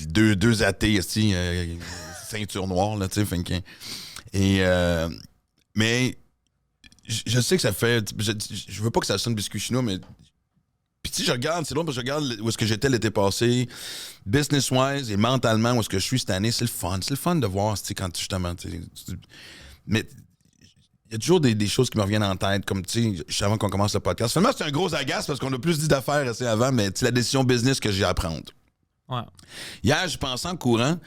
deux athées, ici, ceinture noire, là, tu sais. Mais je sais que ça fait. Je veux pas que ça sonne biscuit chinois, mais. Puis tu sais, je regarde, c'est long parce que je regarde où est-ce que j'étais l'été passé, business-wise et mentalement où est-ce que je suis cette année, c'est le fun. C'est le fun de voir, tu sais, quand justement, mais il y a toujours des choses qui me reviennent en tête, comme, tu sais, avant qu'on commence le podcast. Finalement, c'est un gros agace parce qu'on a plus dit d'affaires assez avant, mais c'est la décision business que j'ai à prendre. Ouais. Hier, je pensais en courant,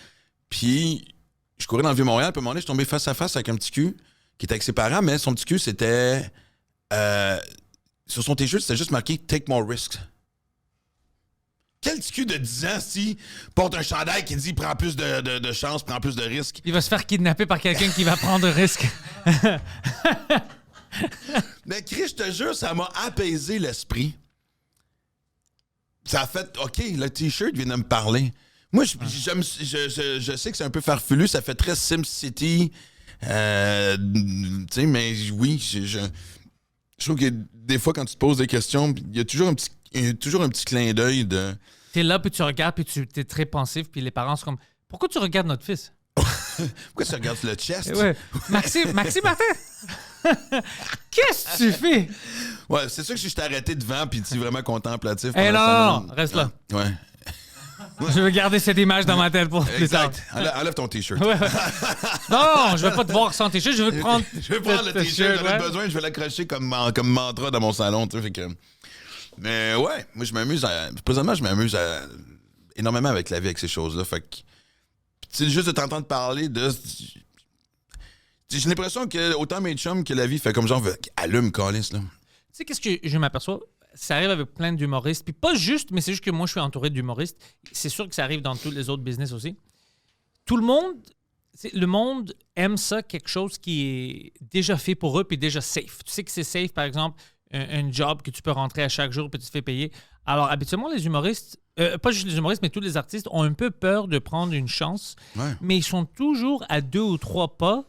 puis je courais dans le Vieux-Montréal, puis à un moment donné, je suis tombé face à face avec un petit cul qui était avec ses parents, mais son petit cul, c'était... sur son t-shirt, c'était juste marqué « Take more risks ». Quel petit cul de 10 ans, si porte un chandail qui dit « Prends plus de chance, prends plus de risques ». Il va se faire kidnapper par quelqu'un qui va prendre un risque. Mais Chris, je te jure, ça m'a apaisé l'esprit. Ça a fait, OK, le T-shirt vient de me parler. Moi, je sais que c'est un peu farfelu, ça fait très SimCity. Tu sais, mais oui, je trouve que des fois, quand tu te poses des questions, il y a toujours un petit clin d'œil de... T'es là, puis tu regardes, puis tu es très pensif, puis les parents sont comme « Pourquoi tu regardes notre fils? » Pourquoi tu regardes le chest? Ouais. Maxime Martin! Qu'est-ce que tu fais? Ouais, c'est sûr que si je t'ai arrêté devant puis tu es vraiment contemplatif. Eh pendant non, reste là. Ouais. Je veux garder cette image dans ma tête pour plus tard. Exact. Enlève ton T-shirt. Ouais. Non, je veux pas te voir sans t-shirt, je veux te prendre. Je vais prendre le T-shirt, j'en ai ouais. besoin, je vais l'accrocher comme mantra dans mon salon. Tu sais, fait que... Mais ouais, moi je m'amuse présentement, je m'amuse énormément avec la vie, avec ces choses-là. Fait que... C'est juste de t'entendre parler de... J'ai l'impression que autant mes chums que la vie fait comme genre, allume, Callis, là. Tu sais, qu'est-ce que je m'aperçois? Ça arrive avec plein d'humoristes. Puis pas juste, mais c'est juste que moi, je suis entouré d'humoristes. C'est sûr que ça arrive dans tous les autres business aussi. Tout le monde aime ça, quelque chose qui est déjà fait pour eux puis déjà safe. Tu sais que c'est safe, par exemple, un job que tu peux rentrer à chaque jour puis tu te fais payer. Alors, habituellement, les humoristes, pas juste les humoristes, mais tous les artistes ont un peu peur de prendre une chance. Ouais. Mais ils sont toujours à 2 ou 3 pas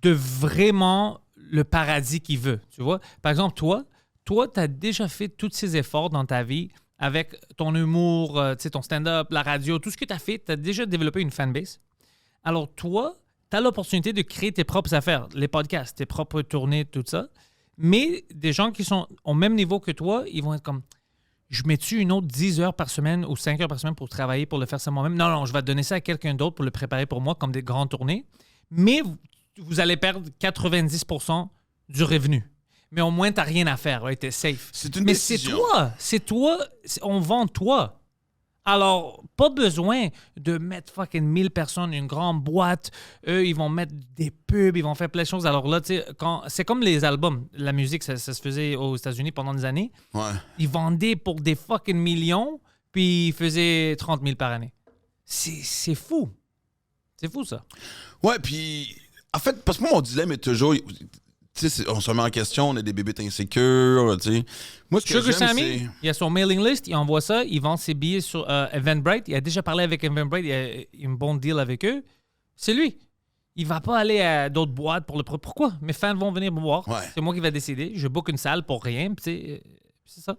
de vraiment le paradis qu'ils veulent. Tu vois? Par exemple, toi, tu as déjà fait tous ces efforts dans ta vie avec ton humour, tu sais, ton stand-up, la radio, tout ce que tu as fait, tu as déjà développé une fanbase. Alors, toi, tu as l'opportunité de créer tes propres affaires, les podcasts, tes propres tournées, tout ça. Mais des gens qui sont au même niveau que toi, ils vont être comme, je mets-tu une autre 10 heures par semaine ou 5 heures par semaine pour travailler, pour le faire ça moi-même? Non, je vais donner ça à quelqu'un d'autre pour le préparer pour moi, comme des grandes tournées. Mais vous allez perdre 90% du revenu. Mais au moins, tu n'as rien à faire. Tu es safe. C'est une Mais décision. c'est toi. On vend toi. Alors, pas besoin de mettre fucking 1000 personnes, une grande boîte. Eux, ils vont mettre des pubs, ils vont faire plein de choses. Alors là, tu sais, c'est comme les albums. La musique, ça se faisait aux États-Unis pendant des années. Ouais. Ils vendaient pour des fucking millions, puis ils faisaient 30 000 par année. C'est fou. C'est fou, ça. Ouais, puis... En fait, parce que moi, mon dilemme est toujours... Tu sais, on se remet en question, on a des bébés insécures, tu sais. Moi, ce que Sugar j'aime, Sammy, c'est... il a son mailing list, il envoie ça, il vend ses billets sur Eventbrite. Il a déjà parlé avec Eventbrite, il a un bon deal avec eux. C'est lui. Il va pas aller à d'autres boîtes pour le... Pourquoi? Mes fans vont venir me voir. Ouais. C'est moi qui vais décider. Je book une salle pour rien, tu sais. C'est ça.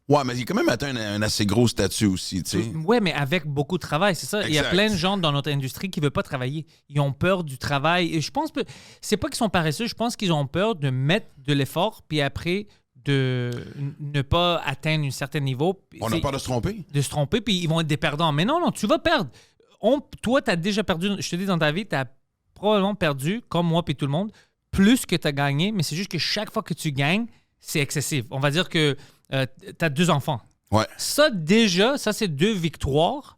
Ouais, mais il a quand même atteint un assez gros statut aussi, tu sais. Ouais, mais avec beaucoup de travail, c'est ça. Il y a Exact. plein de gens dans notre industrie qui ne veulent pas travailler. Ils ont peur du travail. Et je pense que c'est pas qu'ils sont paresseux, je pense qu'ils ont peur de mettre de l'effort, puis après de ne pas atteindre un certain niveau. On a peur de se tromper. De se tromper, puis ils vont être des perdants. Mais non, tu vas perdre. Toi, tu as déjà perdu, je te dis, dans ta vie, tu as probablement perdu, comme moi puis tout le monde, plus que tu as gagné, mais c'est juste que chaque fois que tu gagnes, c'est excessif. On va dire que tu as 2 enfants. Ouais. Ça, déjà, c'est 2 victoires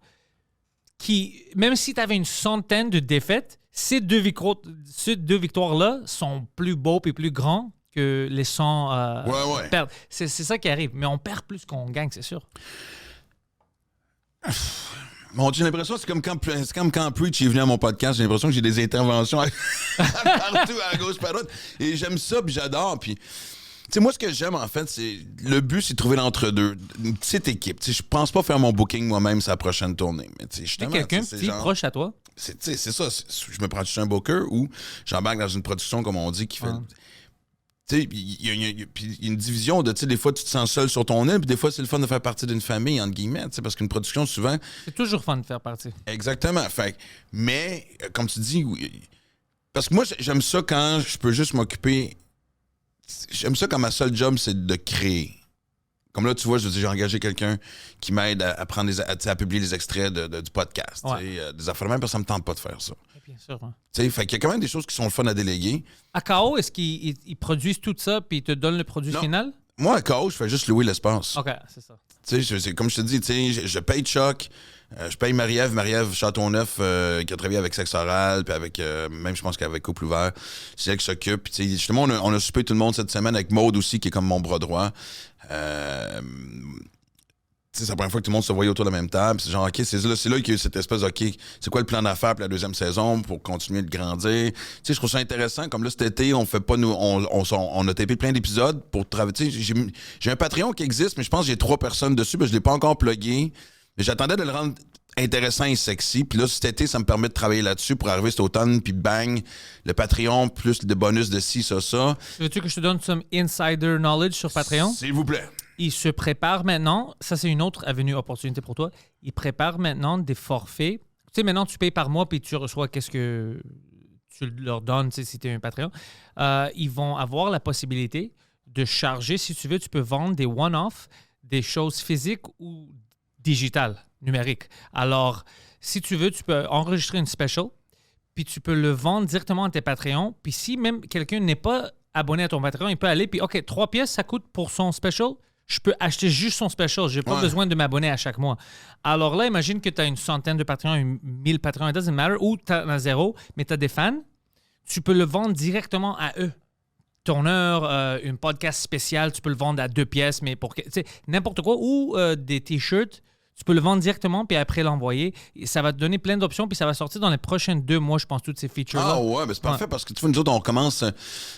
qui, même si tu avais une centaine de défaites, ces deux victoires-là sont plus beaux et plus grands que les 100 Ouais. perdre. C'est ça qui arrive. Mais on perd plus qu'on gagne, c'est sûr. Bon, j'ai l'impression que c'est comme quand Preach est venu à mon podcast, j'ai l'impression que j'ai des interventions partout, à gauche, par l'autre. Et j'aime ça, puis j'adore, puis... Tu sais, moi, ce que j'aime, en fait, c'est... Le but, c'est de trouver l'entre-deux. Une petite équipe. Tu sais, je pense pas faire mon booking moi-même sa prochaine tournée. Mais tu sais, Tu justement... quelqu'un tu sais, petit, genre- proche à toi. C'est ça. Je me prends juste un booker ou j'embarque dans une production, comme on dit, qui fait... Ouais. Tu sais, il y a une division de... Tu sais, des fois, tu te sens seul sur ton île, puis des fois, c'est le fun de faire partie d'une famille, entre guillemets, tu sais, parce qu'une production, souvent... C'est toujours fun de faire partie. Exactement. Fait que- mais, comme tu dis... Parce que moi, j'aime ça quand je peux juste m'occuper... J'aime ça quand ma seule job, c'est de créer. Comme là, tu vois, je veux dire, j'ai engagé quelqu'un qui m'aide à prendre à publier les extraits du podcast. Ouais. Tu sais, des affaires de même, parce que ça me tente pas de faire ça. Bien sûr. Hein. Tu sais, fait qu'il y a quand même des choses qui sont le fun à déléguer. À KO, est-ce qu'ils produisent tout ça puis ils te donnent le produit Non. final? Moi, à KO, je fais juste louer l'espace. OK, c'est ça. Tu sais, c'est comme je te dis, tu sais, je paye Chuck, je paye Marie-Ève Châteauneuf, qui a travaillé avec Sexe Oral, puis avec, même je pense qu'avec Couple Ouvert, c'est elle qui s'occupe. Puis, tu sais, justement, on a soupé tout le monde cette semaine avec Maude aussi, qui est comme mon bras droit. Tu c'est la première fois que tout le monde se voyait autour de la même table. C'est genre, OK, c'est là qu'il y a eu cette espèce de, OK, c'est quoi le plan d'affaires pour la deuxième saison pour continuer de grandir? Tu sais, je trouve ça intéressant. Comme là, cet été, on fait pas on a tapé plein d'épisodes pour travailler. Tu sais, j'ai un Patreon qui existe, mais je pense que j'ai 3 personnes dessus, mais je l'ai pas encore plugué. Mais j'attendais de le rendre intéressant et sexy. Puis là, cet été, ça me permet de travailler là-dessus pour arriver cet automne, puis bang, le Patreon, plus le bonus de ci, ça. Veux-tu que je te donne some insider knowledge sur Patreon? S'il vous plaît. Il se prépare maintenant, ça c'est une autre avenue opportunité pour toi, il prépare maintenant des forfaits. Tu sais, maintenant tu payes par mois puis tu reçois qu'est-ce que tu leur donnes, tu sais, si tu es un Patreon. Ils vont avoir la possibilité de charger, si tu veux, tu peux vendre des one-off, des choses physiques ou digitales, numériques. Alors, si tu veux, tu peux enregistrer une special puis tu peux le vendre directement à tes Patreons. Puis si même quelqu'un n'est pas abonné à ton Patreon, il peut aller, puis OK, 3 pièces, ça coûte pour son special. Je peux acheter juste son special. Je n'ai pas besoin de m'abonner à chaque mois. Alors là, imagine que tu as une centaine de Patreons, 1000 Patreons, it doesn't matter, ou tu en as 0, mais tu as des fans. Tu peux le vendre directement à eux. Ton heure, une podcast spécial, tu peux le vendre à 2 pièces, mais pour n'importe quoi, ou des T-shirts. Tu peux le vendre directement puis après l'envoyer. Et ça va te donner plein d'options puis ça va sortir dans les prochains 2 mois, je pense, toutes ces features-là. Ah ouais, mais c'est parfait parce que tu vois, nous autres,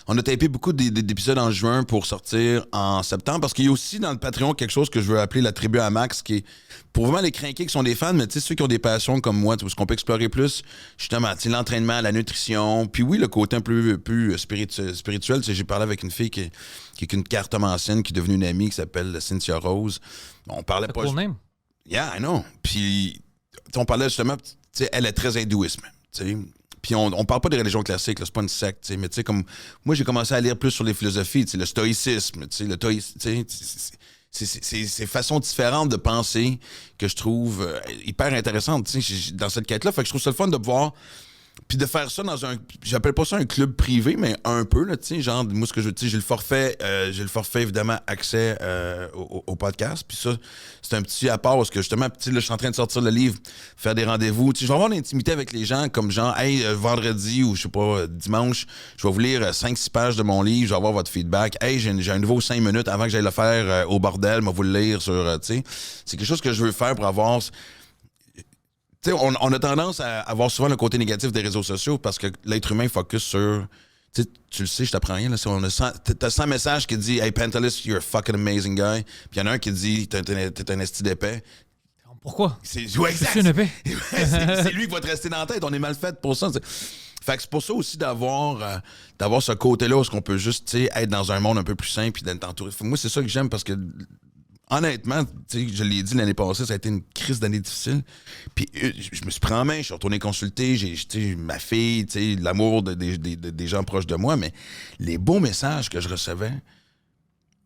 on a tapé beaucoup d'épisodes en juin pour sortir en septembre parce qu'il y a aussi dans le Patreon quelque chose que je veux appeler la tribu à Max qui est pour vraiment les crinqués qui sont des fans, mais tu sais, ceux qui ont des passions comme moi, parce qu'on peut explorer plus, justement, tu sais, l'entraînement, la nutrition, puis oui, le côté un peu plus spirituel. Tu sais, j'ai parlé avec une fille qui est une cartomancienne qui est devenue une amie qui s'appelle Cynthia Rose. On parlait pas... Cool name. Yeah, I know. Puis, on parlait justement, tu sais, elle est très hindouisme, tu sais. Puis, on parle pas de religion classique, là, c'est pas une secte, tu sais, mais tu sais, comme, moi, j'ai commencé à lire plus sur les philosophies, tu sais, le stoïcisme, tu sais, c'est ces façons différentes de penser que je trouve hyper intéressantes, tu sais, dans cette quête-là. Fait que je trouve ça le fun de voir... Puis de faire ça dans un... J'appelle pas ça un club privé, mais un peu, là, tu sais, genre, moi, ce que je... Tu sais, j'ai le forfait, évidemment, accès au podcast. Puis ça, c'est un petit apport parce que, justement, tu sais, là, je suis en train de sortir le livre, faire des rendez-vous. Tu sais, je vais avoir l'intimité avec les gens, comme genre, hey, vendredi ou, je sais pas, dimanche, je vais vous lire 5-6 pages de mon livre, je vais avoir votre feedback. Hey, j'ai un nouveau 5 minutes avant que j'aille le faire au bordel, moi, vous le lire sur, tu sais. C'est quelque chose que je veux faire pour avoir... Tu sais, on a tendance à avoir souvent le côté négatif des réseaux sociaux parce que l'être humain focus sur... Tu le sais, je t'apprends rien. Là, t'as 100 messages qui disent « Hey, Pantelis, you're a fucking amazing guy. » Puis il y en a un qui dit « T'es un esti d'épais. » Pourquoi? Ouais, exact. C'est une épais. C'est lui qui va te rester dans la tête. On est mal fait pour ça. T'sais. Fait que c'est pour ça aussi d'avoir ce côté-là où on peut juste être dans un monde un peu plus simple et d'être entouré. Moi, c'est ça que j'aime parce que... Honnêtement, je l'ai dit l'année passée, ça a été une crise d'année difficile. Puis je me suis pris en main, je suis retourné consulter, j'ai ma fille, l'amour des gens proches de moi, mais les beaux messages que je recevais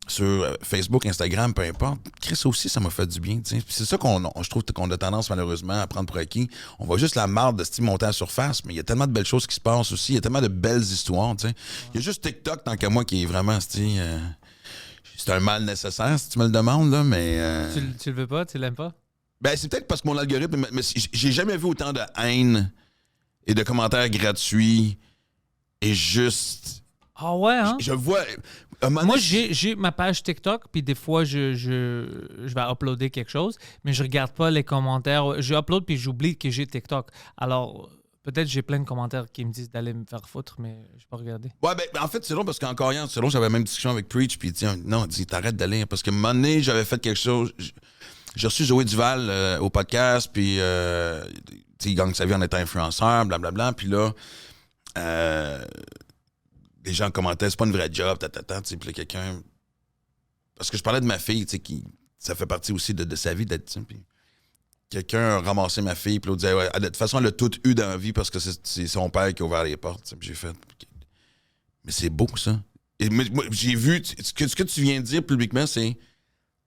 sur Facebook, Instagram, peu importe, Chris aussi, ça m'a fait du bien. Puis c'est ça je trouve qu'on a tendance malheureusement à prendre pour acquis. On voit juste la marde de monter à la surface, mais il y a tellement de belles choses qui se passent aussi, il y a tellement de belles histoires. Il y a juste TikTok tant qu'à moi qui est vraiment... c'est un mal nécessaire, si tu me le demandes, là, mais... Tu le veux pas? Tu l'aimes pas? Ben, c'est peut-être parce que mon algorithme... Mais j'ai jamais vu autant de haine et de commentaires gratuits et juste... Ah ouais, hein? Je vois... Moi, j'ai ma page TikTok, puis des fois, je vais uploader quelque chose, mais je regarde pas les commentaires. Je upload, puis j'oublie que j'ai TikTok. Alors... Peut-être j'ai plein de commentaires qui me disent d'aller me faire foutre, mais je n'ai pas regardé. Ouais, ben en fait, c'est long parce qu'encore hier, c'est long, j'avais la même discussion avec Preach, puis il dit non, t'arrêtes d'aller. Parce que un moment donné, j'avais fait quelque chose. J'ai reçu Joey Duval au podcast, puis il gagne sa vie en étant influenceur, blablabla. Puis là, les gens commentaient, c'est pas une vraie job, puis là, quelqu'un. Parce que je parlais de ma fille, qui ça fait partie aussi de sa vie d'être. Puis quelqu'un a ramassé ma fille, puis l'autre disait, ouais, de toute façon, elle a tout eu dans la vie parce que c'est son père qui a ouvert les portes. Puis j'ai fait, mais c'est beau, ça. Et moi, j'ai vu, ce que tu viens de dire publiquement, c'est,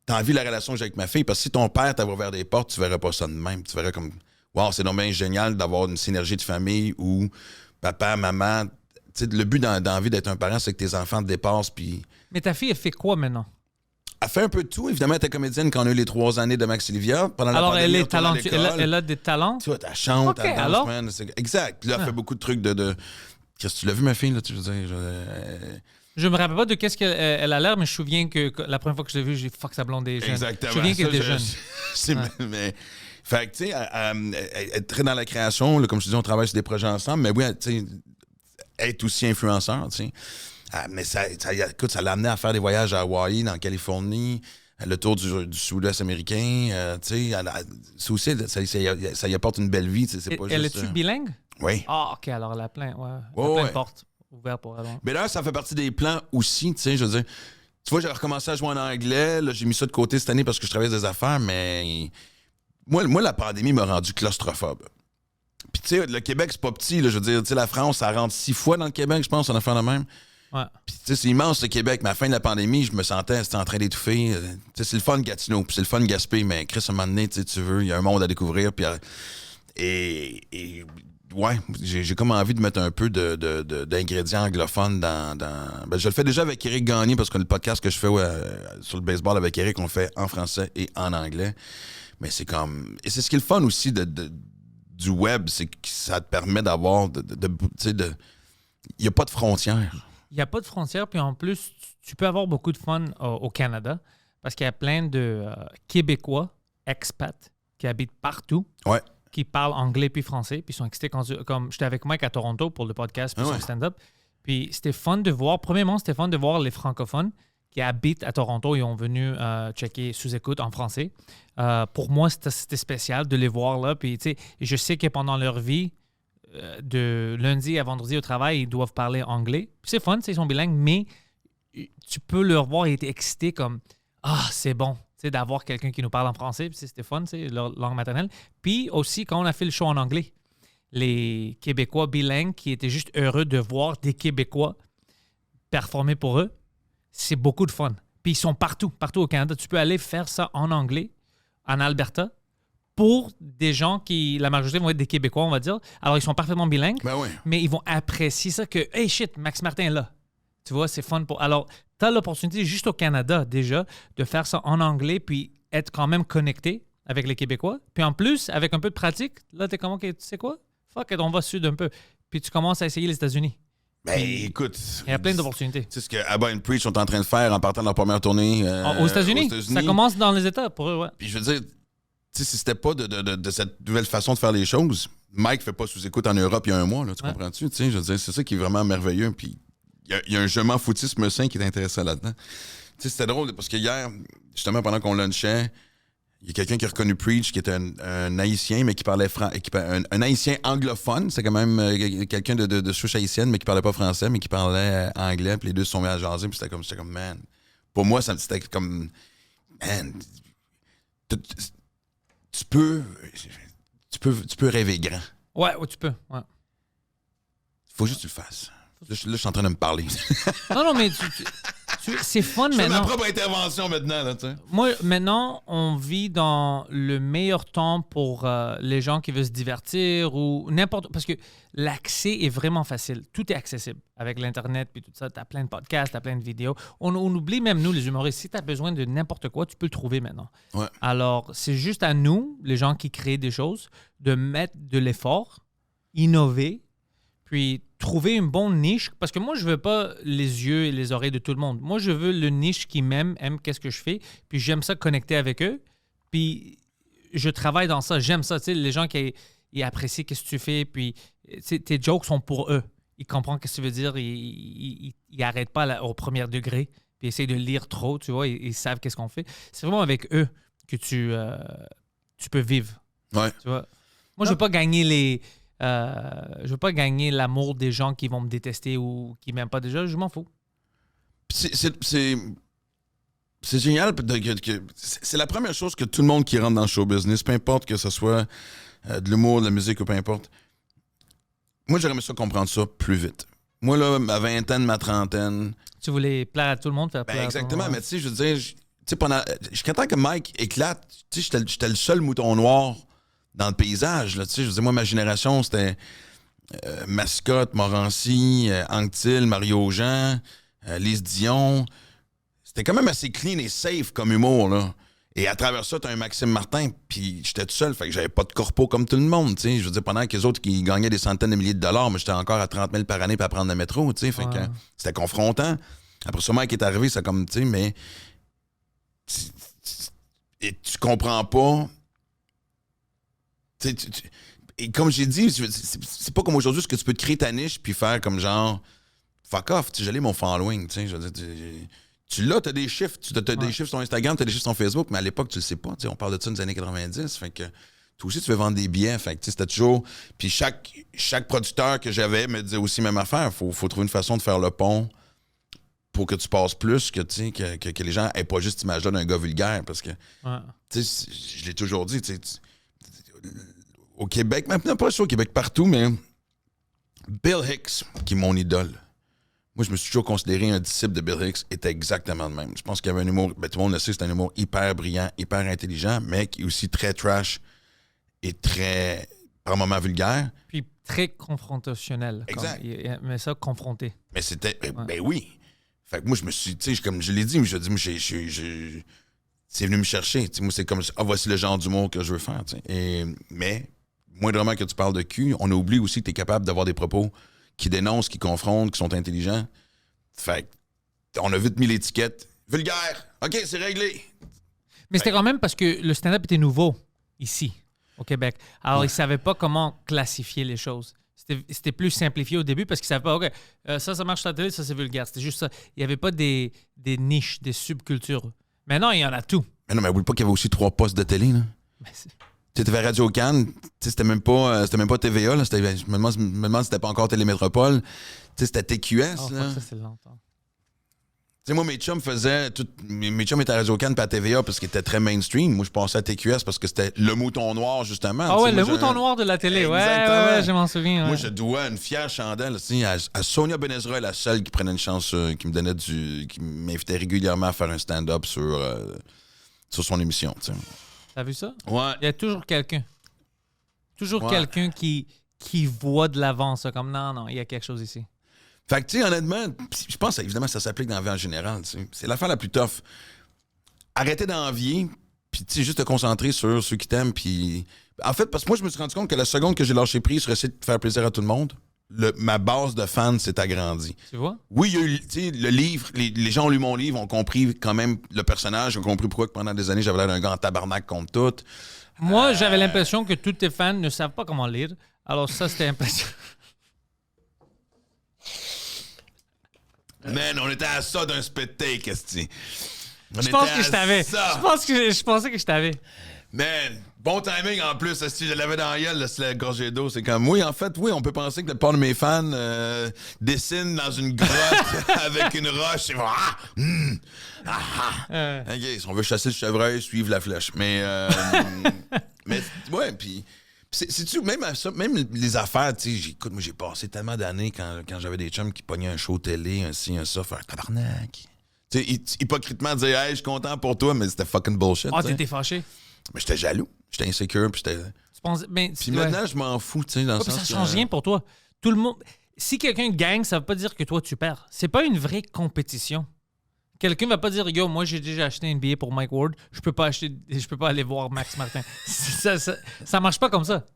t'as envie de la relation que j'ai avec ma fille, parce que si ton père t'avait ouvert des portes, tu verrais pas ça de même. Tu verrais comme, wow, c'est donc bien génial d'avoir une synergie de famille où papa, maman, tu sais, le but dans la vie d'être un parent, c'est que tes enfants te dépassent, puis... Mais ta fille, elle fait quoi maintenant? Elle fait un peu de tout. Évidemment, elle était comédienne quand on a eu les 3 années de Max Olivia. Pendant la pandémie, elle est talentueuse. Elle a des talents. Tu vois, elle chante, okay, elle danse, man. Exact. Puis là, elle fait beaucoup de trucs de... Qu'est-ce que tu l'as vu, ma fille, là? Tu veux dire... Je me rappelle pas de qu'est-ce qu'elle a l'air, mais je me souviens que la première fois que je l'ai vue, j'ai dit « fuck, sa blonde est jeune ». Exactement. Je me souviens qu'elle était jeune. Fait que, tu sais, être très dans la création, là, comme je te dis, on travaille sur des projets ensemble, mais oui, tu sais, être aussi influenceur, tu sais. Mais écoute, ça l'a amené à faire des voyages à Hawaï, dans la Californie, le tour du sud-ouest américain, tu sais. Ça aussi, ça y apporte une belle vie, tu sais, c'est pas Elle juste... est-tu bilingue? Oui. Ah, OK, alors elle a plein, Ouais. de portes ouvertes pour elle. Ouais. Mais là, ça fait partie des plans aussi, tu sais, je veux dire. Tu vois, j'ai recommencé à jouer en anglais, là, j'ai mis ça de côté cette année parce que je travaillais des affaires, mais moi la pandémie m'a rendu claustrophobe. Puis tu sais, le Québec, c'est pas petit, là, je veux dire, tu sais, la France, ça rentre 6 fois dans le Québec, je pense, on a fait de même. Ouais. Puis tu sais, c'est immense le Québec, mais à la fin de la pandémie, je me sentais en train d'étouffer. Tu sais, c'est le fun Gatineau, puis c'est le fun Gaspé, mais Chris, à un moment donné, tu veux, il y a un monde à découvrir, puis et ouais, j'ai comme envie de mettre un peu d'ingrédients anglophones dans... Ben, je le fais déjà avec Éric Gagné, parce que le podcast que je fais sur le baseball avec Éric, on le fait en français et en anglais. Mais c'est comme... Et c'est ce qui est le fun aussi du web, c'est que ça te permet d'avoir... Tu sais, il n'y a pas de frontières. Il n'y a pas de frontières, puis en plus, tu peux avoir beaucoup de fun au Canada parce qu'il y a plein de Québécois expats qui habitent partout, Ouais. qui parlent anglais puis français, puis ils sont excités comme j'étais avec Mike à Toronto pour le podcast puis son stand-up. Puis c'était fun de voir, premièrement, c'était fun de voir les francophones qui habitent à Toronto et ont venu checker sous-écoute en français. Pour moi, c'était spécial de les voir là. Puis, tu sais, je sais que pendant leur vie, de lundi à vendredi au travail, ils doivent parler anglais. Puis c'est fun, ils sont bilingues, mais tu peux leur voir et être excité comme « Ah, c'est bon ». D'avoir quelqu'un qui nous parle en français, puis c'était fun, leur langue maternelle. Puis aussi, quand on a fait le show en anglais, les Québécois bilingues qui étaient juste heureux de voir des Québécois performer pour eux, c'est beaucoup de fun. Puis ils sont partout au Canada. Tu peux aller faire ça en anglais, en Alberta, pour des gens qui, la majorité vont être des Québécois, on va dire. Alors, ils sont parfaitement bilingues, Ben oui. mais ils vont apprécier ça que « Hey, shit, Max Martin est là ». Tu vois, c'est fun pour... Alors, tu as l'opportunité juste au Canada, déjà, de faire ça en anglais puis être quand même connecté avec les Québécois. Puis en plus, avec un peu de pratique, là, tu es comme, OK, tu sais quoi? Fuck it, on va sud un peu. Puis tu commences à essayer les États-Unis. Ben, écoute... Il y a plein d'opportunités. Tu sais ce que Abba and Preach sont en train de faire en partant de leur première tournée Aux États-Unis? Ça commence dans les États, pour eux, ouais. Puis je veux dire, tu sais, si c'était pas de cette nouvelle façon de faire les choses, Mike fait pas sous-écoute en Europe il y a un mois, là, tu comprends-tu? Tu sais, je veux dire, c'est ça qui est vraiment merveilleux. Puis il y a un je m'en foutisme sain qui est intéressant là-dedans. Tu sais, c'était drôle parce que hier, justement, pendant qu'on lunchait, il y a quelqu'un qui a reconnu Preach, qui était un Haïtien, mais qui parlait un Haïtien anglophone. C'est quand même quelqu'un de souche haïtienne, mais qui parlait pas français, mais qui parlait anglais. Puis les deux se sont mis à jaser, puis c'était comme, man. Pour moi, c'était comme, man. Tu peux rêver grand. Ouais, tu peux. Ouais. Faut juste que tu le fasses. Là, je suis en train de me parler. Non, mais c'est fun Je fais maintenant. ma propre intervention maintenant, là, tu sais. Moi, maintenant, on vit dans le meilleur temps pour les gens qui veulent se divertir ou n'importe... Parce que l'accès est vraiment facile. Tout est accessible avec l'Internet puis tout ça. Tu as plein de podcasts, tu as plein de vidéos. On oublie même, nous, les humoristes, si tu as besoin de n'importe quoi, tu peux le trouver maintenant. Ouais. Alors, c'est juste à nous, les gens qui créent des choses, de mettre de l'effort, innover, puis trouver une bonne niche. Parce que moi, je veux pas les yeux et les oreilles de tout le monde. Moi, je veux le niche qui aime qu'est-ce que je fais, puis j'aime ça connecter avec eux, puis je travaille dans ça, j'aime ça. Tu sais, les gens qui ils apprécient qu'est-ce que tu fais, puis tes jokes sont pour eux. Ils comprennent ce que tu veux dire, ils n'arrêtent pas au premier degré, puis essayent de lire trop, tu vois, ils savent qu'est-ce qu'on fait. C'est vraiment avec eux que tu peux vivre. Ouais. Tu vois? Moi, je veux pas gagner je veux pas gagner l'amour des gens qui vont me détester ou qui m'aiment pas déjà. Je m'en fous. C'est génial. C'est la première chose que tout le monde qui rentre dans le show business, peu importe que ce soit de l'humour, de la musique ou peu importe. Moi, j'aurais aimé ça comprendre ça plus vite. Moi, là, ma vingtaine, ma trentaine... Tu voulais plaire à tout le monde, faire plaire exactement, à tout le monde. mais tu sais, je veux dire... Jusqu'à temps que Mike éclate, tu sais, j'étais le seul mouton noir dans le paysage, là, tu sais. Je veux dire, moi, ma génération, c'était Mascotte, Morancy, Anctil, Mario Jean, Lise Dion. C'était quand même assez clean et safe comme humour, là. Et à travers ça, t'as un Maxime Martin, puis j'étais tout seul, fait que j'avais pas de corpo comme tout le monde, tu sais. Je veux dire, pendant que les autres qui gagnaient des centaines de milliers de dollars, mais j'étais encore à 30 000 par année pour prendre le métro, tu sais. Fait que c'était confrontant. Après ça, Mike est arrivé, ça comme, tu sais, mais... et tu comprends pas. Et comme j'ai dit, c'est pas comme aujourd'hui, ce que tu peux te créer ta niche puis faire comme genre fuck off, j'allais mon following, je veux dire, tu l'as, t'as des chiffres, t'as des chiffres sur Instagram, t'as des chiffres sur Facebook, mais à l'époque, tu le sais pas, on parle de ça des années 90, fait que toi aussi, tu veux vendre des billets, fait que c'était toujours... Puis chaque producteur que j'avais me disait aussi même affaire, faut trouver une façon de faire le pont pour que tu passes plus, que les gens aient pas juste cette image-là d'un gars vulgaire, parce que, je l'ai toujours dit, au Québec, maintenant pas juste au Québec, partout, mais Bill Hicks, qui est mon idole, moi, je me suis toujours considéré un disciple de Bill Hicks, était exactement le même. Je pense qu'il y avait un humour, tout le monde le sait, c'est un humour hyper brillant, hyper intelligent, mais qui est aussi très trash et très, par moments, vulgaire. Puis très confrontationnel. Exact. Mais ça, confronté. Mais c'était, ben oui. Fait que moi, je me suis, comme je l'ai dit, c'est venu me chercher. Moi, c'est comme, voici le genre d'humour que je veux faire. Mais, moindrement que tu parles de cul, on oublie aussi que tu es capable d'avoir des propos qui dénoncent, qui confrontent, qui sont intelligents. Fait que, on a vite mis l'étiquette. Vulgaire! OK, c'est réglé! Mais c'était quand même parce que le stand-up était nouveau ici, au Québec. Alors, ils ne savaient pas comment classifier les choses. C'était plus simplifié au début parce qu'ils ne savaient pas, OK, ça marche sur la télé, ça c'est vulgaire. C'était juste ça. Il n'y avait pas des niches, des subcultures. Maintenant, il y en a tout. Mais non, mais oublie pas qu'il y avait aussi 3 postes de télé, là. Tu étais à Radio Cannes, c'était même pas TVA, là, je me demande si c'était pas encore Télémétropole. C'était TQS. Oh, là. Ça, c'est longtemps. Moi, mes chums faisaient. Mes chums étaient à Radio Cannes et à TVA parce qu'ils étaient très mainstream. Moi, je passais à TQS parce que c'était le mouton noir, justement. Ah ouais, le mouton noir de la télé. Ouais, je m'en souviens. Moi, ouais. je dois une fière chandelle à Sonia Benezra, la seule qui prenait une chance, qui me donnait qui m'invitait régulièrement à faire un stand-up sur son émission. T'sais. T'as vu ça? Ouais. Il y a toujours quelqu'un. Quelqu'un qui voit de l'avant ça, comme non, il y a quelque chose ici. Fait que, tu sais, honnêtement, je pense évidemment ça s'applique dans la vie en général. T'sais. C'est l'affaire la plus tough. Arrêter d'envier, puis tu sais, juste te concentrer sur ceux qui t'aiment. Puis en fait, parce que moi, je me suis rendu compte que la seconde que j'ai lâché prise sur essayer de faire plaisir à tout le monde, ma base de fans s'est agrandie. Tu vois? Oui, il y a eu, tu sais, le livre, les gens ont lu mon livre, ont compris quand même le personnage, ont compris pourquoi pendant des années, j'avais l'air d'un gars en tabarnak contre tout. Moi, j'avais l'impression que tous tes fans ne savent pas comment lire. Alors ça, c'était impressionnant. Man, on était à ça d'un spit take, esti. Je pense que je t'avais. Je pensais que je t'avais. Man, bon timing en plus, esti, je l'avais dans la gueule, c'est la gorgée d'eau. C'est comme, oui, en fait, oui, on peut penser que la plupart de mes fans dessinent dans une grotte avec une roche. Et OK, si on veut chasser le chevreuil, suivre la flèche. Mais ouais, puis... C'est-tu, même les affaires, tu sais, écoute, moi, j'ai passé tellement d'années quand j'avais des chums qui pognaient un show télé, un ci, un ça, faire tabarnak. Tu sais, hypocritement dire, hey, je suis content pour toi, mais c'était fucking bullshit. Ah, t'étais fâché? Mais j'étais jaloux, j'étais insécure, puis j'étais. Tu penses, ben, puis maintenant, je m'en fous, tu sais, dans le sens. Ça change rien pour toi. Tout le monde. Si quelqu'un gagne, ça veut pas dire que toi, tu perds. C'est pas une vraie compétition. Quelqu'un va pas dire, yo, moi j'ai déjà acheté un billet pour Mike Ward, je peux pas aller voir Max Martin. ça marche pas comme ça.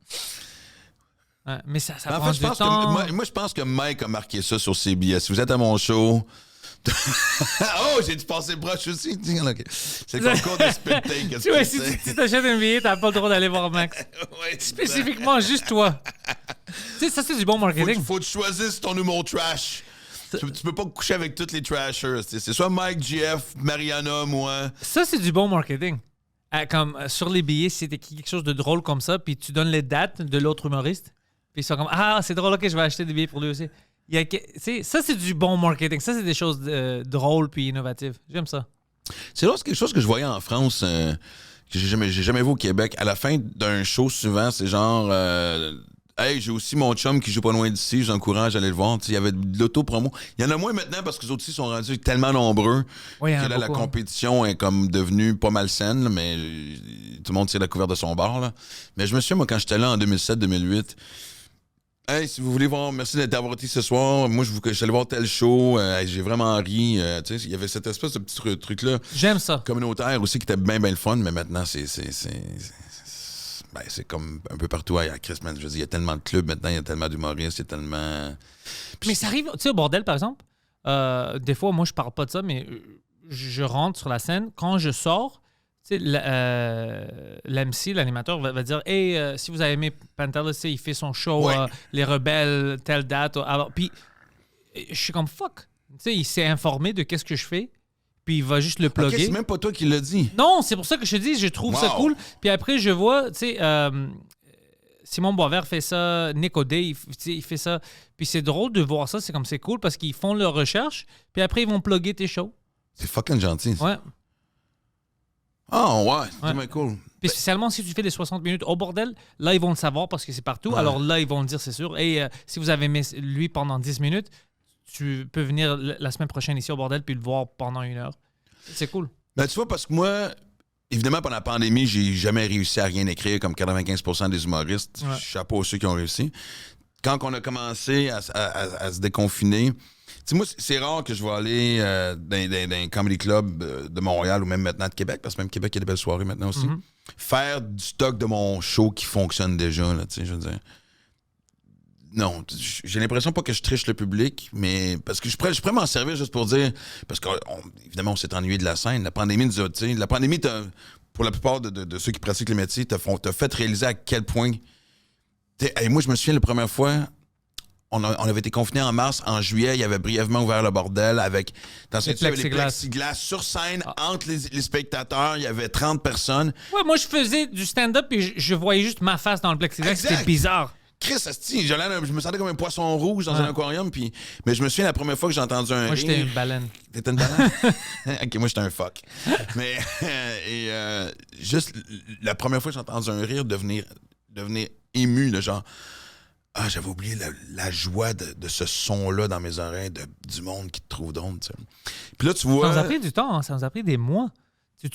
Ouais, mais ça prend du temps. Moi, je pense que Mike a marqué ça sur ses billets. Si vous êtes à mon show. Oh, j'ai dû passer le broche aussi. Okay. C'est le concours de spit take. Tu vois, si tu t'achètes un billet, t'as pas le droit d'aller voir Max. Ouais, spécifiquement, juste toi. Tu sais, ça, c'est du bon marketing. Faut que tu choisisses ton humour trash. Tu peux pas coucher avec tous les trashers. C'est soit Mike, GF, Mariana, moi. Ça, c'est du bon marketing. Comme sur les billets, si c'était quelque chose de drôle comme ça, puis tu donnes les dates de l'autre humoriste, puis ils sont comme, ah, c'est drôle, ok, je vais acheter des billets pour lui aussi. Ça, c'est du bon marketing. Ça, c'est des choses drôles puis innovatives. J'aime ça. C'est là, c'est quelque chose que je voyais en France, que j'ai jamais vu au Québec. À la fin d'un show, souvent, c'est genre... hey, j'ai aussi mon chum qui joue pas loin d'ici, j'encourage à aller le voir. Il y avait de l'auto-promo. Il y en a moins maintenant parce que les autres ici sont rendus tellement nombreux que là, la compétition est comme devenue pas malsaine, mais tout le monde tire la couverture de son bord. Là. Mais je me souviens, moi, quand j'étais là en 2007-2008, hey, si vous voulez voir, merci d'avoir été ce soir. Moi, je suis allé voir tel show. J'ai vraiment ri. Il y avait cette espèce de petit truc-là. J'aime ça. Communautaire aussi qui était bien le fun, mais maintenant, c'est comme un peu partout à Christmas. Je veux dire, il y a tellement de clubs maintenant, il y a tellement d'humoristes, il y a tellement... Mais ça arrive, tu sais, au bordel, par exemple, des fois, moi, je parle pas de ça, mais je rentre sur la scène. Quand je sors, Tu sais, l'MC, l'animateur, va dire Hey, si vous avez aimé Pantera, il fait son show, Ouais. Les Rebelles, telle date. Alors, puis, je suis comme fuck. Tu sais, il s'est informé de qu'est-ce que je fais, puis il va juste le Ok, plugger. c'est même pas toi qui l'as dit. Non, c'est pour ça que je te dis, je trouve ça Wow. cool. Puis après, je vois, tu sais, Simon Boisvert fait ça, Nick O'Day, il fait ça. Puis c'est drôle de voir ça, c'est cool parce qu'ils font leur recherche, puis après, ils vont plugger tes shows. C'est fucking gentil. ça. Ouais. Ah, ouais, c'est Ouais. bien cool. Puis spécialement si tu fais des 60 minutes au bordel, là, ils vont le savoir parce que c'est partout. Ouais. Alors là, ils vont le dire, c'est sûr. Et si vous avez aimé lui pendant 10 minutes, tu peux venir la semaine prochaine ici au bordel puis le voir pendant 1 heure. C'est cool. Ben, tu vois, parce que moi, évidemment, pendant la pandémie, j'ai jamais réussi à rien écrire comme 95% des humoristes. Ouais. Chapeau à ceux qui ont réussi. Quand on a commencé à se déconfiner, tu sais, moi, c'est rare que je vais aller dans un comedy club de Montréal ou même maintenant de Québec, parce que même Québec, il y a des belles soirées maintenant aussi. Mhm. Faire du stock de mon show qui fonctionne déjà, là, tu sais, je veux dire. Non, j'ai l'impression pas que je triche le public, mais parce que je pourrais m'en servir juste pour dire, parce qu'évidemment, on s'est ennuyé de la scène. La pandémie nous a, tu sais, la pandémie, pour la plupart de ceux qui pratiquent le métier, t'a fait réaliser à quel point. Hey, moi, je me souviens la première fois, on avait été confinés en mars, en juillet, il y avait brièvement ouvert le bordel avec dans Les les plexiglas. plexiglas sur scène, entre les spectateurs, il y avait 30 personnes. Ouais, moi, je faisais du stand-up et je voyais juste ma face dans le plexiglas. Exact. C'était bizarre. Chris, asti, je me sentais comme un poisson rouge dans Ouais. un aquarium, mais je me souviens la première fois que j'ai entendu un Moi, j'étais rire. une baleine. T'étais une banane? Ok, moi, j'étais un fuck. Mais, juste la première fois que j'ai entendu un rire devenir ému, le genre, ah, j'avais oublié la joie de ce son-là dans mes oreilles, du monde qui te trouve drôle, tu sais. Puis là, tu Ça nous a vois. pris du temps, hein, ça nous a pris des mois.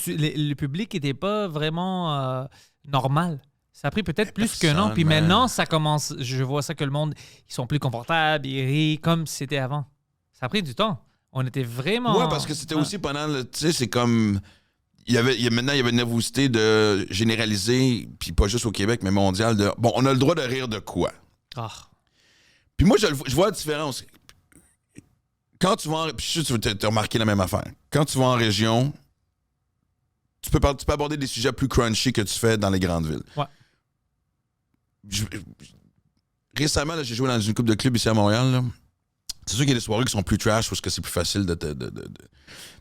Le public n'était pas vraiment normal. Ça a pris peut-être plus qu'un an. Puis man. maintenant, ça commence. Je vois ça que le monde, ils sont plus confortables, ils rient comme c'était avant. Ça a pris du temps. On était vraiment. Ouais, parce que c'était Ouais. aussi pendant, tu sais, c'est comme. Maintenant, il y avait une nervosité de généraliser, puis pas juste au Québec, mais mondial, de. Bon, on a le droit de rire de quoi? Ah. Puis moi, je vois la différence. Quand tu vas en... Puis je suis sûr que tu as remarqué la même affaire. Quand tu vas en région, tu peux aborder des sujets plus crunchy que tu fais dans les grandes villes. Ouais. Récemment, là, j'ai joué dans une couple de clubs ici à Montréal. Là. C'est sûr qu'il y a des soirées qui sont plus trash parce que c'est plus facile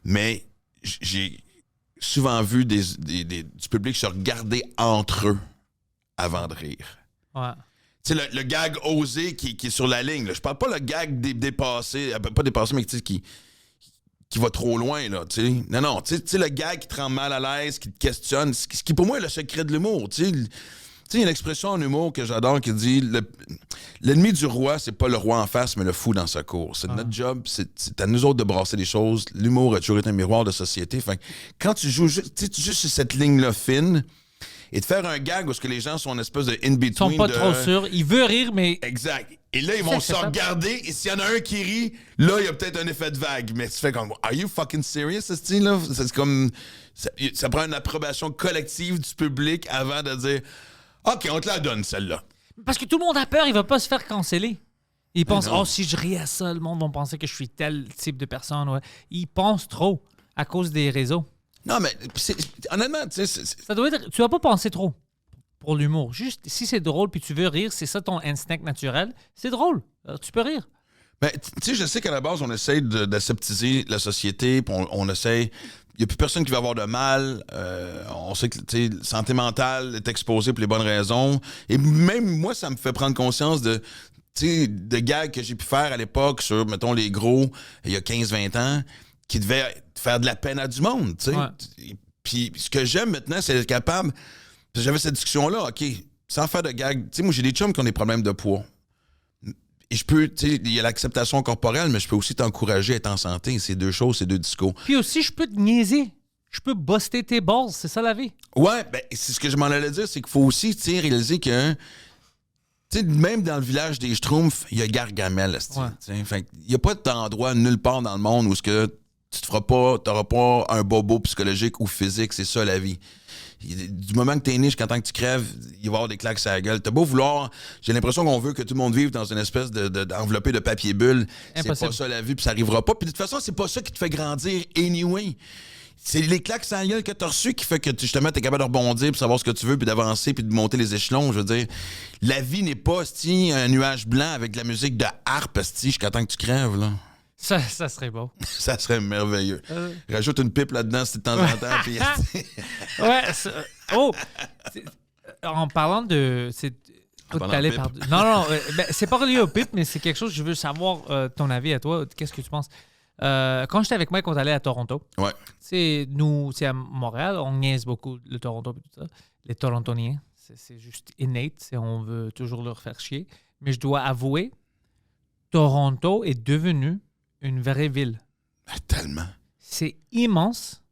Mais j'ai souvent vu du public se regarder entre eux avant de rire. Ouais. Tu sais, le gag osé qui est sur la ligne. Là. Je parle pas le gag dépassé, pas dépassé, mais tu sais, qui va trop loin, là, tu sais. Non, tu sais, le gag qui te rend mal à l'aise, qui te questionne, ce qui pour moi est le secret de l'humour, tu sais. Tu sais, il y a une expression en humour que j'adore qui dit l'ennemi du roi, c'est pas le roi en face, mais le fou dans sa cour. C'est notre job, c'est à nous autres de brasser les choses. L'humour a toujours été un miroir de société. Fait que quand tu joues juste sur cette ligne-là fine, et de faire un gag où ce que les gens sont en espèce de Ils in-between. sont pas trop sûrs. Ils veulent rire, mais. Exact. Et là, ils vont se acceptable. regarder, et s'il y en a un qui rit, là, il y a peut-être un effet de vague. Mais tu fais comme, are you fucking serious, ce style-là? C'est comme, ça prend une approbation collective du public avant de dire, OK, on te la donne, celle-là. Parce que tout le monde a peur, il va pas se faire canceller. Il pense, non. oh, si je ris à ça, le monde va penser que je suis tel type de personne. Ouais. Ils pensent trop à cause des réseaux. Non, mais honnêtement, tu sais, Ça doit être. Tu vas pas penser trop pour l'humour. Juste, si c'est drôle puis tu veux rire, c'est ça ton instinct naturel, c'est drôle. Alors, tu peux rire. ben, tu sais, je sais qu'à la base, on essaie d'aseptiser la société, puis on essaie. Il n'y a plus personne qui va avoir de mal. On sait que la santé mentale est exposée pour les bonnes raisons. Et même moi, ça me fait prendre conscience de gags que j'ai pu faire à l'époque sur, mettons, les gros, il y a 15-20 ans, qui devaient faire de la peine à du monde. Tu sais. Ouais. Puis ce que j'aime maintenant, c'est être capable. Parce que j'avais cette discussion-là, OK, sans faire de gags. Tu sais, moi, j'ai des chums qui ont des problèmes de poids. Et je peux, tu sais, il y a l'acceptation corporelle, mais je peux aussi t'encourager à être en santé. C'est deux choses, c'est deux discours. Puis aussi, je peux te niaiser. Je peux buster tes balls, c'est ça la vie. Ouais, ben, c'est ce que je m'en allais dire, c'est qu'il faut aussi, tu sais, réaliser que, tu sais, même dans le village des Schtroumpfs, il y a Gargamel, esti, Ouais. tu sais. Fait il n'y a pas d'endroit nulle part dans le monde où ce que tu te t'auras pas un bobo psychologique ou physique, c'est ça la vie. Du moment que t'es né jusqu'à temps que tu crèves, il va y avoir des claques sur la gueule. T'as beau vouloir, j'ai l'impression qu'on veut que tout le monde vive dans une espèce d'enveloppé de papier bulle. C'est Impossible. pas ça la vie, puis ça arrivera pas. Puis de toute façon, c'est pas ça qui te fait grandir anyway. c'est les claques sans gueule que t'as reçues qui fait que justement t'es capable de rebondir puis savoir ce que tu veux puis d'avancer puis de monter les échelons. Je veux dire, la vie n'est pas un nuage blanc avec de la musique de harpe jusqu'à temps que tu crèves, là. Ça serait beau. Ça serait merveilleux. Rajoute une pipe là-dedans de temps en temps. Puis, Ouais. En parlant de... En parlant t'allais de pipe. Non, c'est pas relié au pipe, mais c'est quelque chose, je veux savoir ton avis à toi. Qu'est-ce que tu penses? Quand j'étais avec Mike, on est allé à Toronto. Ouais. Nous, c'est à Montréal, on niaise beaucoup le Toronto et tout ça. Les Torontoniens, c'est juste innate, on veut toujours leur faire chier. Mais je dois avouer, Toronto est devenu une vraie ville. Tellement. C'est immense.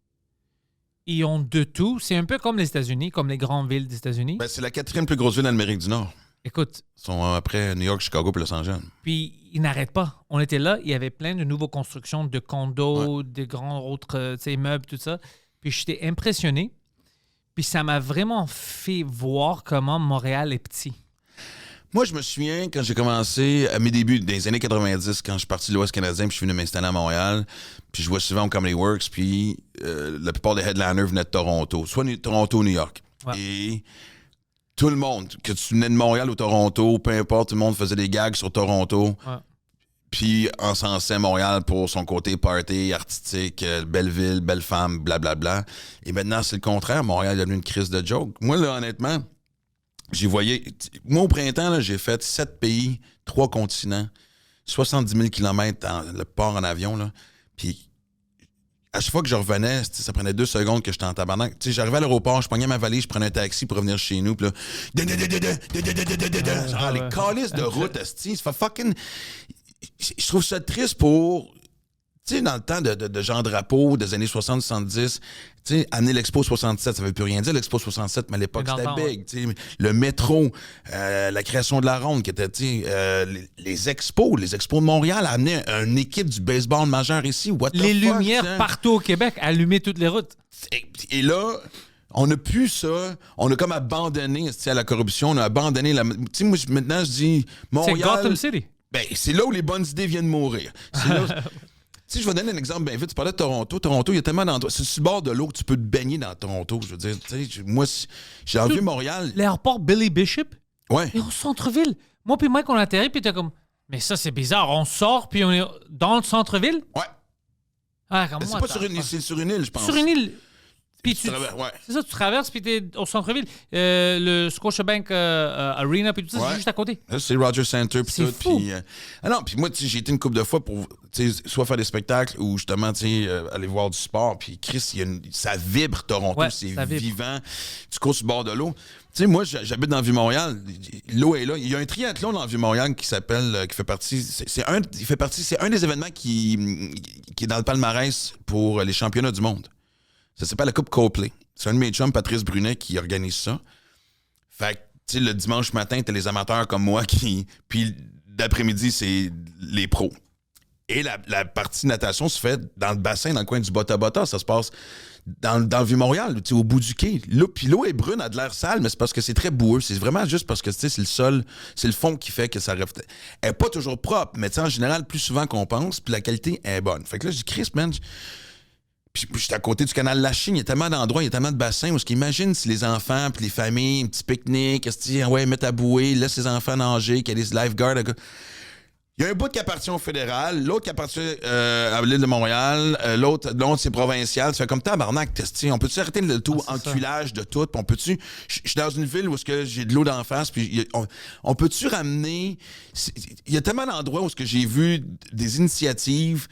Ils ont de tout. C'est un peu comme les États-Unis, comme les grandes villes des États-Unis. Ben, c'est la 4e plus grosse ville d'Amérique du Nord. Écoute, Ils sont après New York, Chicago et Los Angeles. puis ils n'arrêtent pas. On était là, il y avait plein de nouvelles constructions de condos, de grands autres immeubles, tout ça. Puis j'étais impressionné. Puis ça m'a vraiment fait voir comment Montréal est petit. Moi, je me souviens, quand j'ai commencé, à mes débuts des années 90, quand je suis parti de l'Ouest canadien, puis je suis venu m'installer à Montréal, puis je jouais souvent au Comedy Works, puis la plupart des headliners venaient de Toronto, soit Toronto ou New York. Ouais. Et tout le monde, que tu venais de Montréal ou Toronto, peu importe, tout le monde faisait des gags sur Toronto, Ouais. puis encensait Montréal pour son côté party, artistique, belle ville, belle femme, blablabla. Et maintenant, c'est le contraire. Montréal est devenu une crise de joke. Moi, là, honnêtement, moi, au printemps, là, j'ai fait 7 pays, 3 continents, 70 000 km dans le port en avion. Là. Puis, à chaque fois que je revenais, ça prenait 2 secondes que j'étais en tabarnak. J'arrivais à l'aéroport, je prenais ma valise, je prenais un taxi pour revenir chez nous. Puis là, genre, les calices de route, esti, ça fait fucking... Je trouve ça triste pour... Tu sais, dans le temps de Jean Drapeau, des années 60-70, tu sais, amener l'Expo 67, ça ne veut plus rien dire, l'Expo 67, mais à l'époque, Mais dans c'était le temps, big. Tu sais, le métro, la création de la ronde, qui était, tu sais, les expos de Montréal amenaient une équipe du baseball majeur ici. What the Les fuck, lumières ça? partout au Québec, allumer toutes les routes. Et là, on n'a plus ça. On a comme abandonné, tu sais, à la corruption. On a abandonné la... Tu sais, moi, maintenant, je dis, C'est Montréal... Gotham City. Ben, c'est là où les bonnes idées viennent mourir. C'est là... Tu sais, je vais donner un exemple bien vite. Tu parlais de Toronto. Toronto, il y a tellement d'endroits. C'est sur le bord de l'eau que tu peux te baigner dans Toronto. Je veux dire, tu sais, moi, j'ai envie Montréal. L'aéroport Billy Bishop Ouais. est au centre-ville. Moi puis Mike, on atterrit, puis t'es comme... Mais ça, c'est bizarre. On sort, puis on est dans le centre-ville. Ouais. Ah, comme Ben, moi, c'est pas sur une île, c'est sur une île, je pense. Sur une île. Puis Ouais. c'est ça, tu traverses, puis t'es au centre-ville. Le Scotiabank Arena, puis tout ça, Ouais. c'est juste à côté. Là, c'est Rogers Center, puis C'est tout. fou. Puis, ah non, puis moi, tu sais, j'ai été une couple de fois pour, tu sais, soit faire des spectacles ou justement, tu sais, aller voir du sport. Puis Chris, ça vibre Toronto, Ouais, c'est ça vibre. vivant. Tu cours sur le bord de l'eau. Tu sais, moi, j'habite dans le Vieux-Montréal. L'eau est là. Il y a un triathlon dans le Vieux-Montréal qui s'appelle, qui fait partie, c'est un des événements qui est dans le palmarès pour les championnats du monde. Ça s'appelle la Coupe Copley. C'est un de mes chums, Patrice Brunet, qui organise ça. Fait que, tu sais, le dimanche matin, t'as les amateurs comme moi qui... Puis d'après-midi, c'est les pros. Et la partie natation se fait dans le bassin, dans le coin du Bota-Bota. Ça se passe dans le Vieux-Montréal, tu sais, au bout du quai. Puis l'eau est brune, elle a de l'air sale, mais c'est parce que c'est très boueux. C'est vraiment juste parce que, tu sais, c'est le sol, c'est le fond qui fait que ça... Elle n'est pas toujours propre, mais tu sais, en général, plus souvent qu'on pense, puis la qualité est bonne. Fait que là, je dis, Chris, man... Puis j'étais à côté du canal Lachine, il y a tellement d'endroits, il y a tellement de bassins où imagine si les enfants puis les familles, un petit pique-nique, ouais, mettre à bouée, laisse les enfants nager, qu'il y a des lifeguards. Il y a un bout qui appartient au fédéral, l'autre qui appartient à l'île de Montréal, l'autre c'est provincial. Tu fais comme tabarnak, on peut-tu arrêter le tout enculage de tout? Puis on peut-tu... Je suis dans une ville où j'ai de l'eau d'en face, puis on peut-tu ramener... Il y a tellement d'endroits où j'ai vu des initiatives...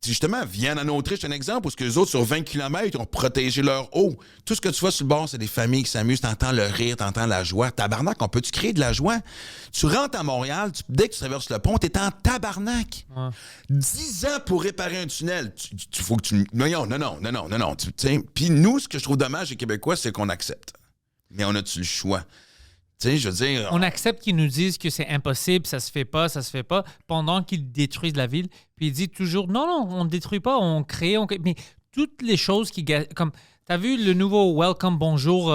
Justement, Vienne en Autriche, c'est un exemple où les autres, sur 20 km, ont protégé leur eau. Tout ce que tu vois sur le bord, c'est des familles qui s'amusent. T'entends le rire, t'entends la joie. Tabarnak, on peut-tu créer de la joie? Tu rentres à Montréal, dès que tu traverses le pont, t'es en tabarnak. Ouais. 10 ans pour réparer un tunnel. Faut que tu... Non. Puis nous, ce que je trouve dommage, les Québécois, c'est qu'on accepte. Mais on a-tu le choix? Tu sais, je veux dire... On accepte qu'ils nous disent que c'est impossible, ça se fait pas, pendant qu'ils détruisent la ville. Puis ils disent toujours, non, on ne détruit pas, on crée. Mais toutes les choses qui... Comme, t'as vu le nouveau Welcome Bonjour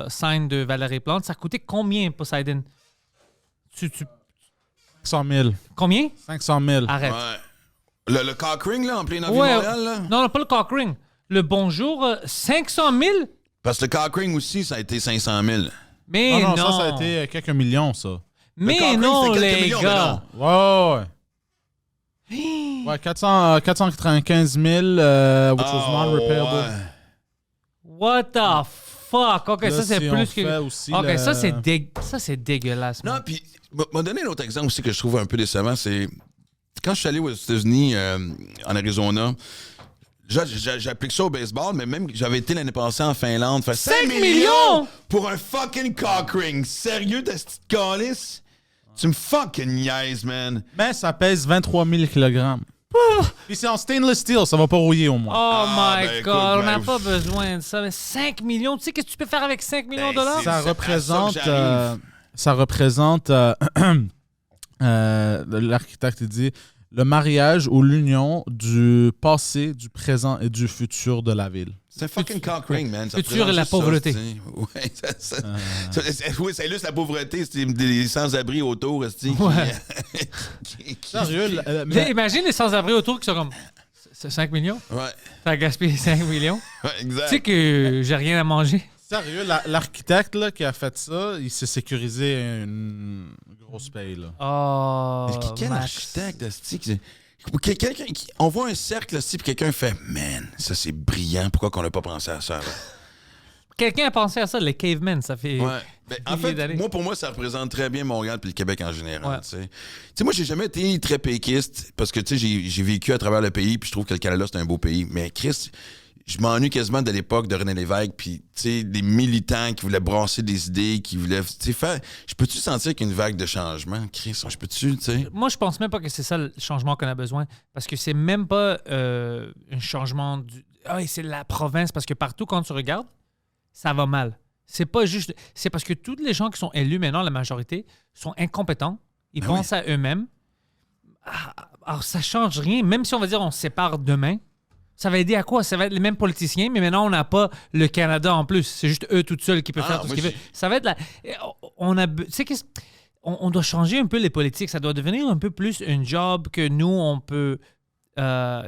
sign de Valérie Plante, ça coûtait combien, Poseidon? 500 000. Combien? 500 000. Arrête. Ouais. Le cock ring, là, en plein dans Ouais. Montréal, là? Non, pas le cock ring. Le bonjour, 500 000? Parce que le cock ring aussi, ça a été 500 000. Mais Non, non. ça a été quelques millions, ça. Mais cock ring, non, c'était quelques les millions, gars. Ouais. Ouais, 495 000, which was non-repayable. ouais. What the fuck? OK, Là, ça, c'est si plus on que... fait aussi OK, le- ça, c'est dégueulasse. Non, man. puis, m'a donné un autre exemple aussi que je trouve un peu décevant, c'est quand je suis allé aux États-Unis, en Arizona, j'applique ça au baseball, mais même j'avais été l'année passée en Finlande, fait 5 millions pour un fucking cock ring. Sérieux, ta petite calice? Tu me fucking niaises, man. Mais ça pèse 23 000 kg. Puis c'est en stainless steel, ça va pas rouiller au moins. Oh my ben, écoute, God, on n'a ben, pas besoin de ça. Mais 5 millions, tu sais qu'est-ce que tu peux faire avec 5 millions de dollars? c'est- Ça c'est représente, à ça que j'arrive. l'architecte il dit, le mariage ou l'union du passé, du présent et du futur de la ville. C'est un fucking cock ring, man. Ça Futur représente et la juste ça, pauvreté. tu sais. Ouais, oui, ça illustre la pauvreté, c'est des sans-abri autour, esti, Ouais. Sérieux, Imagine les sans-abri autour qui sont comme... C'est 5 millions? Ouais, T'as gaspillé 5 millions? ouais, exact. Tu sais que j'ai rien à manger. Sérieux, l'architecte là, qui a fait ça, il s'est sécurisé une grosse paye. Là. Oh, Mais quel Max. architecte, esti, quelqu'un qui... On voit un cercle, esti, puis quelqu'un fait « Man, ça c'est brillant, pourquoi qu'on n'a pas pensé à ça avant? » Quelqu'un a pensé à ça, les cavemen, ça fait... Ouais. Ben, en milliers fait, d'années. pour moi, ça représente très bien Montréal puis le Québec en général. Ouais. Tu sais, moi, j'ai jamais été très péquiste parce que tu sais, j'ai vécu à travers le pays puis je trouve que le Canada, c'est un beau pays. Mais Chris, je m'ennuie quasiment de l'époque de René Lévesque puis tu sais, des militants qui voulaient brasser des idées, qui voulaient tu sais, faire. Je peux-tu sentir qu'il y a une vague de changement, Chris? Je peux-tu, tu sais? Moi, je pense même pas que c'est ça le changement qu'on a besoin. Parce que c'est même pas un changement du... Ah, et c'est la province. Parce que partout, quand tu regardes, ça va mal. C'est pas juste... C'est parce que tous les gens qui sont élus maintenant, la majorité, sont incompétents. Ils Ben pensent à eux-mêmes. Ah, alors, ça change rien. Même si on va dire on se sépare demain, ça va aider à quoi? Ça va être les mêmes politiciens, mais maintenant, on n'a pas le Canada en plus. C'est juste eux tout seuls qui peuvent Ah, faire tout ce moi, qu'ils veulent. Ça va être la... On a... Tu sais qu'est-ce... On doit changer un peu les politiques. Ça doit devenir un peu plus un job que nous, on peut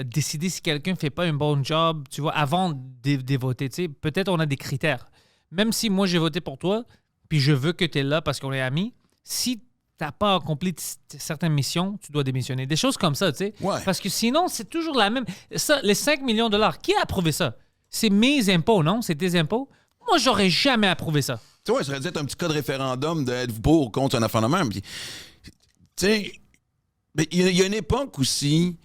décider si quelqu'un ne fait pas un bon job, tu vois, avant de voter. Tu sais. Peut-être on a des critères. Même si moi, j'ai voté pour toi, puis je veux que tu es là parce qu'on est amis, si tu n'as pas accompli certaines missions, tu dois démissionner. Des choses comme ça, tu sais. Ouais. Parce que sinon, c'est toujours la même... Ça, les 5 millions de dollars, qui a approuvé ça? C'est mes impôts, non? C'est tes impôts? Moi, j'aurais jamais approuvé ça. Tu vois, ça aurait dû être un petit cas de référendum de êtes-vous pour ou contre un affaire de même. Puis, tu sais, ben, il y a une époque aussi.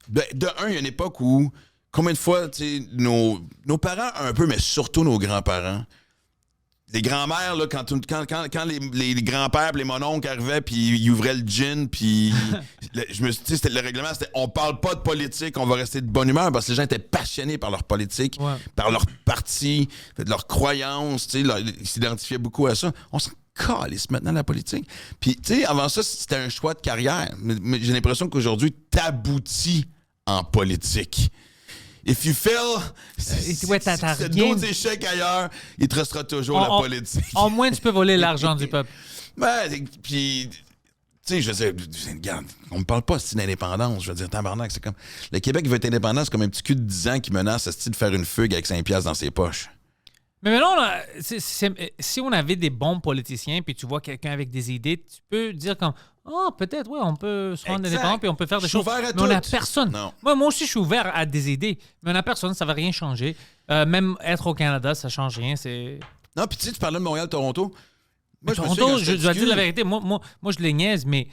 De un, il y a une époque où, combien de fois, tu sais, nos parents, un peu, mais surtout nos grands-parents, les grands-mères, là, quand les grands-pères et les mononcles arrivaient, puis ils ouvraient le gin, puis je me suis dit, le règlement, c'était on parle pas de politique, on va rester de bonne humeur, parce que les gens étaient passionnés par leur politique, Ouais. par leur parti, de leurs croyances, tu sais, ils s'identifiaient beaucoup à ça. On s'en calisse maintenant, la politique. Puis, tu sais, avant ça, c'était un choix de carrière. Mais j'ai l'impression qu'aujourd'hui, t'aboutis en politique. If you fail, ouais, t'as c'est rien- d'autres échecs ailleurs, il te restera toujours la politique. Au moins, tu peux voler l'argent du peuple. Ben, puis, tu sais, je sais, regarde, on me parle pas d'indépendance. Je veux dire, tabarnak, c'est comme. Le Québec veut être indépendant, c'est comme un petit cul de 10 ans qui menace de faire une fugue avec 5 piastres dans ses poches. Mais maintenant, là, si on avait des bons politiciens, puis tu vois quelqu'un avec des idées, tu peux dire comme, peut-être, oui, on peut se rendre Exact. indépendant, puis on peut faire des Je suis choses. ouvert à Mais on n'a tout. personne. Non. Moi aussi, je suis ouvert à des idées, mais on n'a personne, ça va rien changer. Même être au Canada, ça change rien. C'est... Non, puis tu sais, tu parlais de Montréal-Toronto. Moi, je me souviens Toronto, quand je j'étais dois petit dire la cul, vérité, moi, je les niaise, mais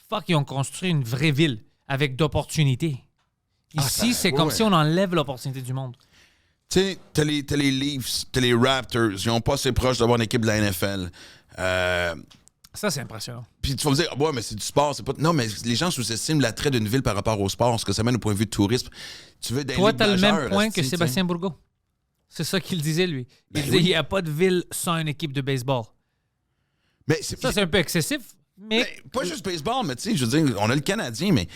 fuck, ils ont construit une vraie ville avec d'opportunités. Ici, c'est comme ouais. si on enlève l'opportunité du monde. Tu sais, t'as les Leafs, t'as les Raptors, ils ont pas assez proche d'avoir une équipe de la NFL. Ça, c'est impressionnant. Puis tu vas me dire, ouais, mais c'est du sport, c'est pas. Non, mais les gens sous-estiment l'attrait d'une ville par rapport au sport, ce que ça mène au point de vue de tourisme. Tu veux des Toi, ligues tu as le même majeures, point esti, que tu sais. Sébastien Bourgault. C'est ça qu'il disait, lui. Il Ben disait oui. il n'y a pas de ville sans une équipe de baseball. Mais c'est Ça, c'est un peu excessif. Mais Pas juste baseball, mais tu sais, je veux dire, on a le Canadien, mais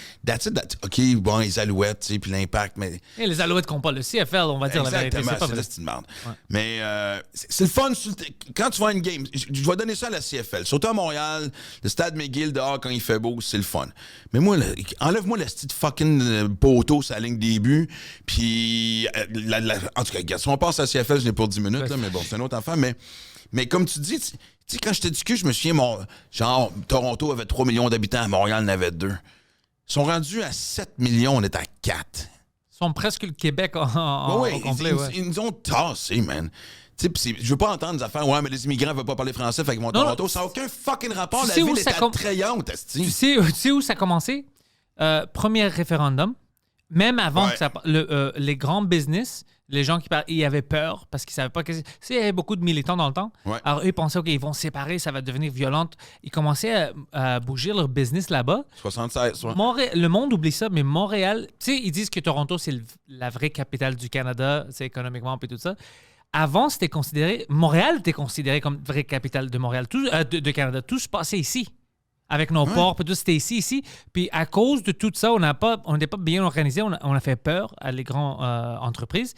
OK, bon, les Alouettes, tu sais, puis l'Impact, mais... et les Alouettes qui n'ont pas le CFL, on va dire la vérité. Exactement, C'est pas c'est vrai. la petite merde. Mais c'est le fun. Quand tu vois une game, je vais donner ça à la CFL. Surtout à Montréal, le stade McGill, dehors, quand il fait beau, c'est le fun. Mais moi, enlève-moi la petite fucking poteau sur la ligne début, puis... en tout cas, regarde, si on passe à la CFL, je n'ai pour 10 minutes, là, mais bon, c'est un autre affaire. Mais comme tu dis... Tu sais, quand j'étais du cul, je me souviens, genre, Toronto avait 3 millions d'habitants, Montréal en avait 2. Ils sont rendus à 7 millions, on est à 4. Ils sont presque le Québec au complet. Ils nous ont tassés, man. Tu sais, je veux pas entendre des affaires, ouais, mais les immigrants veulent pas parler français, fait qu'ils vont à Toronto. Ça n'a aucun fucking rapport. La ville est attrayante, esti. Tu sais où ça a commencé? Premier référendum. Même avant que les grands business, les gens qui ils avaient peur parce qu'ils savaient pas que il y avait beaucoup de militants dans le temps. Ouais. Alors eux ils pensaient qu'ils vont se séparer, ça va devenir violent. Ils commençaient à bouger leur business là-bas. 76, ouais. Le monde oublie ça, mais Montréal, tu sais, ils disent que Toronto c'est la vraie capitale du Canada, c'est économiquement et tout ça. Avant, Montréal était considéré comme vraie capitale de Montréal, de Canada. Tout se passait ici. Avec nos ports, puis tout, c'était ici. Puis à cause de tout ça, on n'était pas bien organisé, on a fait peur à les grandes entreprises.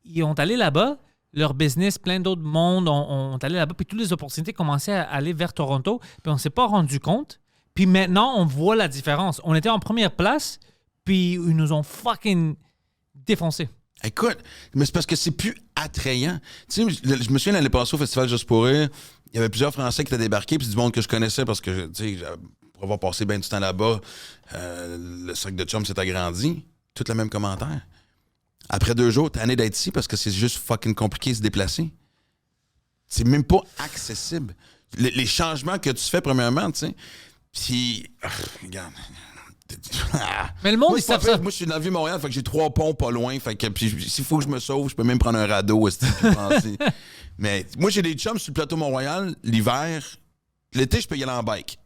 Ils ont allé là-bas, leur business, plein d'autres mondes ont allé là-bas, puis toutes les opportunités commençaient à aller vers Toronto, puis on ne s'est pas rendu compte. Puis maintenant, on voit la différence. On était en première place, puis ils nous ont fucking défoncé. Écoute, mais c'est parce que c'est plus attrayant. Tu sais, je me souviens l'année passée au Festival Juste pour rire, il y avait plusieurs Français qui étaient débarqués, puis du monde que je connaissais parce que, tu sais, pour avoir passé bien du temps là-bas, le cercle de chum s'est agrandi. Tout le même commentaire. Après 2 jours, tanné d'être ici parce que c'est juste fucking compliqué de se déplacer. C'est même pas accessible. Les changements que tu fais, premièrement, tu sais, puis... regarde... Mais le monde, moi, ils savent ça. Moi, je suis dans le Vieux-Montréal, fait que j'ai 3 ponts pas loin. Fait que puis s'il faut que je me sauve, je peux même prendre un radeau. Mais moi, j'ai des chums sur le plateau Mont-Royal. L'hiver, l'été, je peux y aller en bike.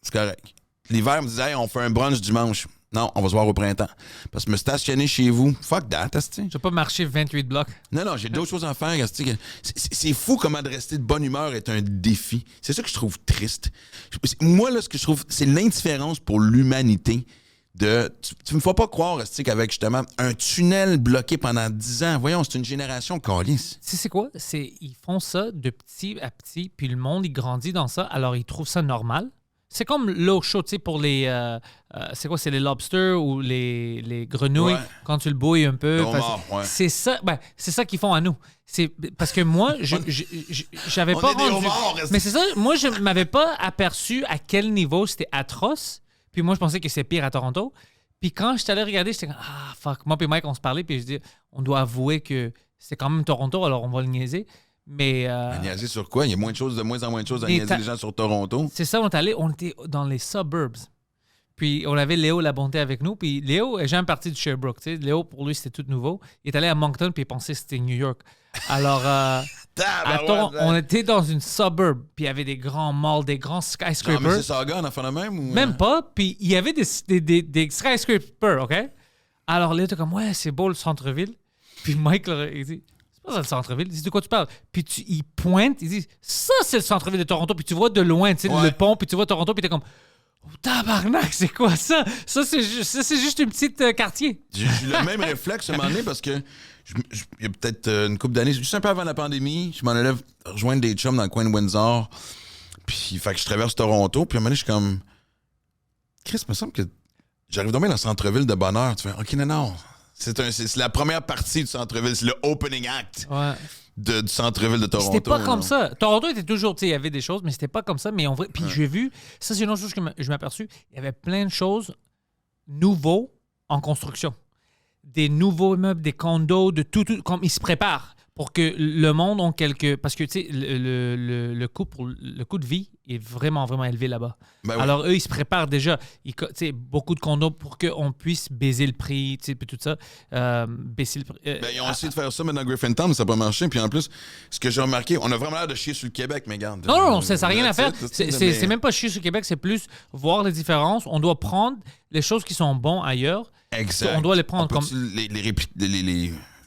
C'est correct. L'hiver, ils me disait, hey, on fait un brunch dimanche. Non, on va se voir au printemps. Parce que me stationner chez vous, fuck that, asti. Je vais pas marcher 28 blocs. Non, j'ai d'autres choses à faire, asti. C'est fou comment de rester de bonne humeur est un défi. C'est ça que je trouve triste. Moi, là, ce que je trouve, c'est l'indifférence pour l'humanité. Tu me fais pas croire, asti, qu'avec justement un tunnel bloqué pendant 10 ans, voyons, c'est une génération calisse. Tu sais, c'est quoi? Ils font ça de petit à petit, puis le monde, il grandit dans ça, alors ils trouvent ça normal. C'est comme l'eau chaude, tu sais, pour les... c'est quoi? C'est les lobsters ou les grenouilles, quand tu le bouilles un peu. C'est ça qu'ils font à nous. C'est parce que moi, j'avais pas rendu... Mais c'est ça, moi, je m'avais pas aperçu à quel niveau c'était atroce. Puis moi, je pensais que c'est pire à Toronto. Puis quand je suis allé regarder, j'étais comme, ah, fuck. Moi puis Mike, on se parlait, puis je dis, on doit avouer que c'est quand même Toronto, alors on va le niaiser. Mais. Niaiser sur quoi? Il y a de moins en moins de choses à niaiser les gens sur Toronto. C'est ça, on était dans les suburbs. Puis on avait Léo La Bonté avec nous. Puis Léo est jamais parti de Sherbrooke. Tu sais. Léo, pour lui, c'était tout nouveau. Il est allé à Moncton, puis il pensait que c'était New York. Alors, on était dans une suburb, puis il y avait des grands malls, des grands skyscrapers. Genre Mississauga, on en fait le même? Ou... Même pas. Puis il y avait des skyscrapers, OK? Alors Léo était comme, ouais, c'est beau le centre-ville. Puis Mike, il dit, c'est pas ça le centre-ville. Il dit, de quoi tu parles? Puis il pointe, il dit, ça, c'est le centre-ville de Toronto. Puis tu vois de loin, tu sais, le pont, puis tu vois Toronto, puis t'es comme, oh, tabarnak, c'est quoi ça? Ça, c'est juste une petite quartier. J'ai eu le même réflexe à un moment donné parce que il y a peut-être une couple d'années, juste un peu avant la pandémie, je m'en allais rejoindre des chums dans le coin de Windsor. Puis, fait que je traverse Toronto. Puis à un moment donné, je suis comme, Chris, il me semble que j'arrive donc bien dans le centre-ville de bonheur. Tu fais, OK, non. C'est la première partie du centre-ville. C'est le opening act du centre-ville de Toronto. C'était pas comme ça. Toronto était toujours, tu sais, il y avait des choses, mais c'était pas comme ça. Mais en vrai, puis j'ai vu, ça c'est une autre chose que je m'ai aperçu, il y avait plein de choses nouveaux en construction. Des nouveaux immeubles, des condos, de tout, comme ils se préparent pour que le monde ait quelques... Parce que, tu sais, le coût de vie est vraiment, vraiment élevé là-bas. Ben alors, eux, ils se préparent déjà. Tu sais, beaucoup de condos pour qu'on puisse baiser le prix, tu sais, puis tout ça. Baisser le prix. Ils ont essayé de faire ça, mais dans Griffintown, mais ça n'a pas marché. Puis en plus, ce que j'ai remarqué, on a vraiment l'air de chier sur le Québec, mais regarde. Non, ça n'a rien à faire. C'est même pas chier sur le Québec, c'est plus voir les différences. On doit prendre les choses qui sont bonnes ailleurs. Exact. On doit les prendre comme...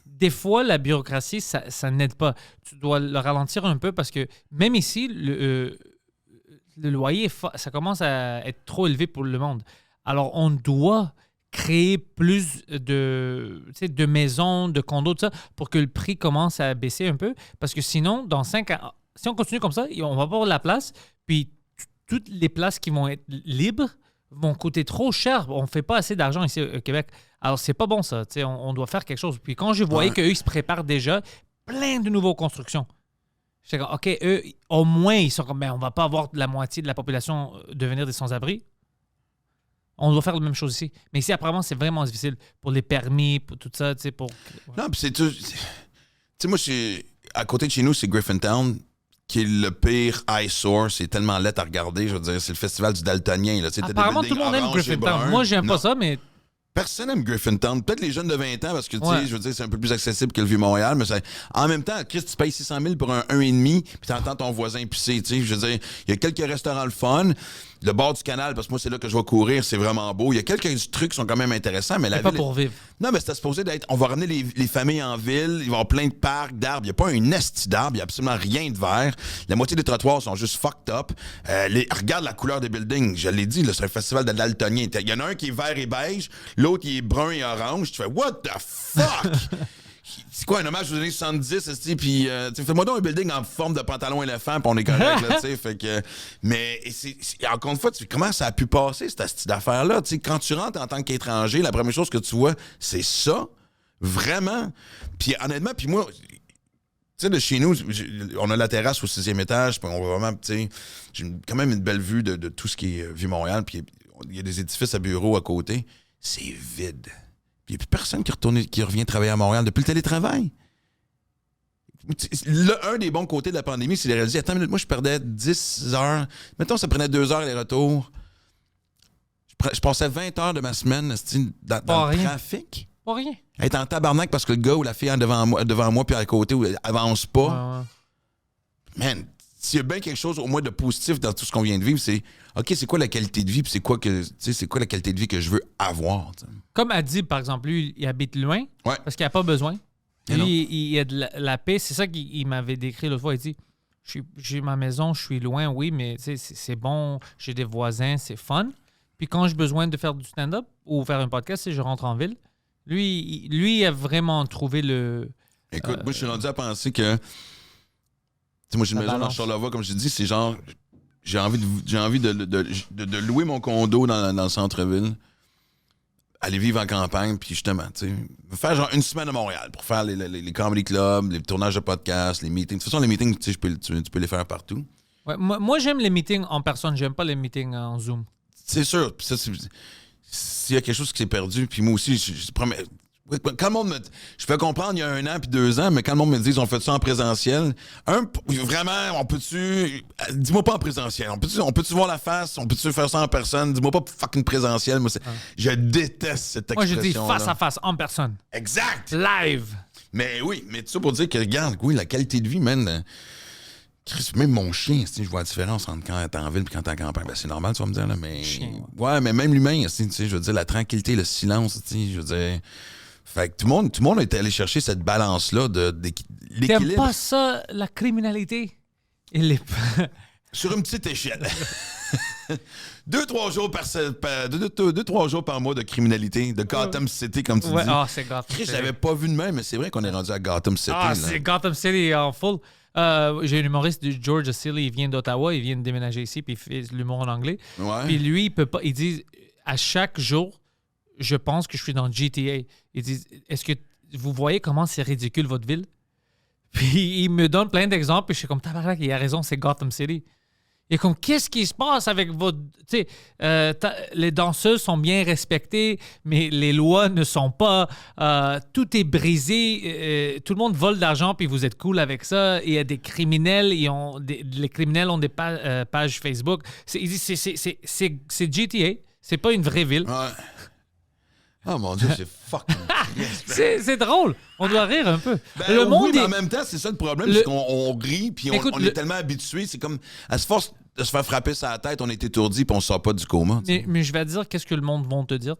Des fois, la bureaucratie, ça n'aide pas. Tu dois le ralentir un peu parce que même ici, le loyer, ça commence à être trop élevé pour le monde. Alors, on doit créer plus de maisons, de condos, tout ça, pour que le prix commence à baisser un peu. Parce que sinon, dans 5 ans, si on continue comme ça, on va pas avoir la place. Puis, toutes les places qui vont être libres vont coûter trop cher. On ne fait pas assez d'argent ici au Québec. Alors, c'est pas bon, ça. On doit faire quelque chose. Puis, quand je voyais qu'eux, ils se préparent déjà, plein de nouvelles constructions. J'étais comme, OK, eux, au moins, ils sont comme, on va pas avoir la moitié de la population devenir des sans-abri. On doit faire la même chose ici. Mais ici, apparemment, c'est vraiment difficile pour les permis, pour tout ça, pour... Non, puis c'est tout. Tu sais, moi, à côté de chez nous, c'est Griffintown, qui est le pire eyesore. C'est tellement laid à regarder. Je veux dire, c'est le festival du daltonien. Là. Apparemment, tout le monde aime Griffintown. Moi, j'aime pas ça, mais... Personne n'aime Griffintown. Peut-être les jeunes de 20 ans, parce que, tu Ouais. sais, je veux dire, c'est un peu plus accessible que le Vieux-Montréal, mais en même temps, Chris, tu payes 600 000 pour un 1,5, puis t'entends ton voisin pisser, tu sais. Je veux dire, il y a quelques restaurants le fun. Le bord du canal, parce que moi, c'est là que je vais courir, c'est vraiment beau. Il y a quelques trucs qui sont quand même intéressants, mais la C'est pas ville... pour vivre. Non, mais c'était supposé d'être... On va ramener les familles en ville, il va y avoir plein de parcs, d'arbres. Il n'y a pas un esti d'arbres, il n'y a absolument rien de vert. La moitié des trottoirs sont juste fucked up. Regarde la couleur des buildings. Je l'ai dit, là, c'est un festival de daltonien. Il y en a un qui est vert et beige, l'autre qui est brun et orange. Tu fais, what the fuck? C'est quoi, un hommage aux années 70, puis fais-moi donc un building en forme de pantalon éléphant, puis on est correct, là, tu sais, fait que... Mais, encore une fois, comment ça a pu passer, cette astuce d'affaire-là? Tu sais, quand tu rentres en tant qu'étranger, la première chose que tu vois, c'est ça, vraiment. Puis, honnêtement, puis moi... Tu sais, de chez nous, on a la terrasse au 6e étage, puis on va vraiment, tu sais, j'ai quand même une belle vue de tout ce qui est Vieux-Montréal, puis il y a des édifices à bureaux à côté. C'est vide. Il n'y a plus personne qui revient travailler à Montréal depuis le télétravail. Un des bons côtés de la pandémie, c'est de réaliser, attends une minute, moi, je perdais 10 heures. Mettons, ça prenait 2 heures les retours. Je passais 20 heures de ma semaine dans le trafic. Pas rien. Être en tabarnak parce que le gars ou la fille est devant moi puis à côté ou avance pas. Ouais. Man, s'il y a bien quelque chose au moins de positif dans tout ce qu'on vient de vivre, c'est OK, c'est quoi la qualité de vie puis c'est quoi la qualité de vie que je veux avoir. T'sais. Comme Adib, par exemple, lui, il habite loin parce qu'il n'a pas besoin. Et Lui, il a de la paix. C'est ça qu'il m'avait décrit l'autre fois. Il dit, j'ai ma maison, je suis loin, oui, mais c'est bon, j'ai des voisins, c'est fun. Puis quand j'ai besoin de faire du stand-up ou faire un podcast, je rentre en ville. Lui, il a vraiment trouvé le... Écoute, moi, je suis rendu à penser que... moi, j'ai une maison dans Charlevoix, comme je te dis, c'est genre... J'ai envie de louer mon condo dans le centre-ville, aller vivre en campagne, puis justement, tu sais, faire genre une semaine à Montréal pour faire les comedy clubs, les tournages de podcasts, les meetings. De toute façon, les meetings, tu sais, tu peux les faire partout. Ouais, moi, j'aime les meetings en personne. J'aime pas les meetings en Zoom. C'est sûr. Puis ça, s'il y a quelque chose qui s'est perdu, puis moi aussi, je promets... Quand le monde me... Je peux comprendre il y a 1 an puis 2 ans, mais quand le monde me dit on fait ça en présentiel, vraiment, on peut-tu... Dis-moi pas en présentiel. On peut-tu voir la face? On peut-tu faire ça en personne? Dis-moi pas fucking présentiel. Moi, je déteste cette expression. Moi, je dis face à face, en personne. Exact! Live! Mais oui, mais tout ça pour dire que, regarde, oui, la qualité de vie, man... Chris, même mon chien, je vois la différence entre quand t'es en ville et quand t'es en campagne. Ben, c'est normal, tu vas me dire, là, mais... Chien, ouais, mais même l'humain, je veux dire, la tranquillité, le silence, je veux dire... Fait que tout le monde est allé chercher cette balance-là l'équilibre. T'aimes pas ça, la criminalité? Sur une petite échelle. 2-3 jours par mois de criminalité, de Gotham City, comme tu dis. Ah, c'est Gotham Chris, City. j'avais pas vu de même, mais c'est vrai qu'on est rendu à Gotham City. Ah, là. c'est Gotham City en full. J'ai un humoriste de Georgia City, il vient d'Ottawa, il vient de déménager ici, puis il fait de l'humour en anglais. Ouais. Puis lui, il peut pas. Il dit à chaque jour, je pense que je suis dans GTA. Il dit, est-ce que vous voyez comment c'est ridicule votre ville? Puis il me donne plein d'exemples, puis je suis comme, tabarnak, il a raison, c'est Gotham City. Il est comme, qu'est-ce qui se passe avec votre... Tu sais, les danseuses sont bien respectées, mais les lois ne sont pas... tout est brisé. Tout le monde vole d'argent, puis vous êtes cool avec ça. Il y a des criminels, les criminels ont des pages Facebook. Il dit, c'est GTA. C'est pas une vraie ville. Ouais. Oh mon Dieu, c'est fucking triste. C'est drôle. On doit rire un peu. Ben, le monde mais est... en même temps, c'est ça le problème, c'est qu'on rit, puis Écoute, on est tellement habitué, c'est comme, à se force de se faire frapper sur la tête, on est étourdi, puis on sort pas du coma. Mais je vais te dire qu'est-ce que le monde va te dire.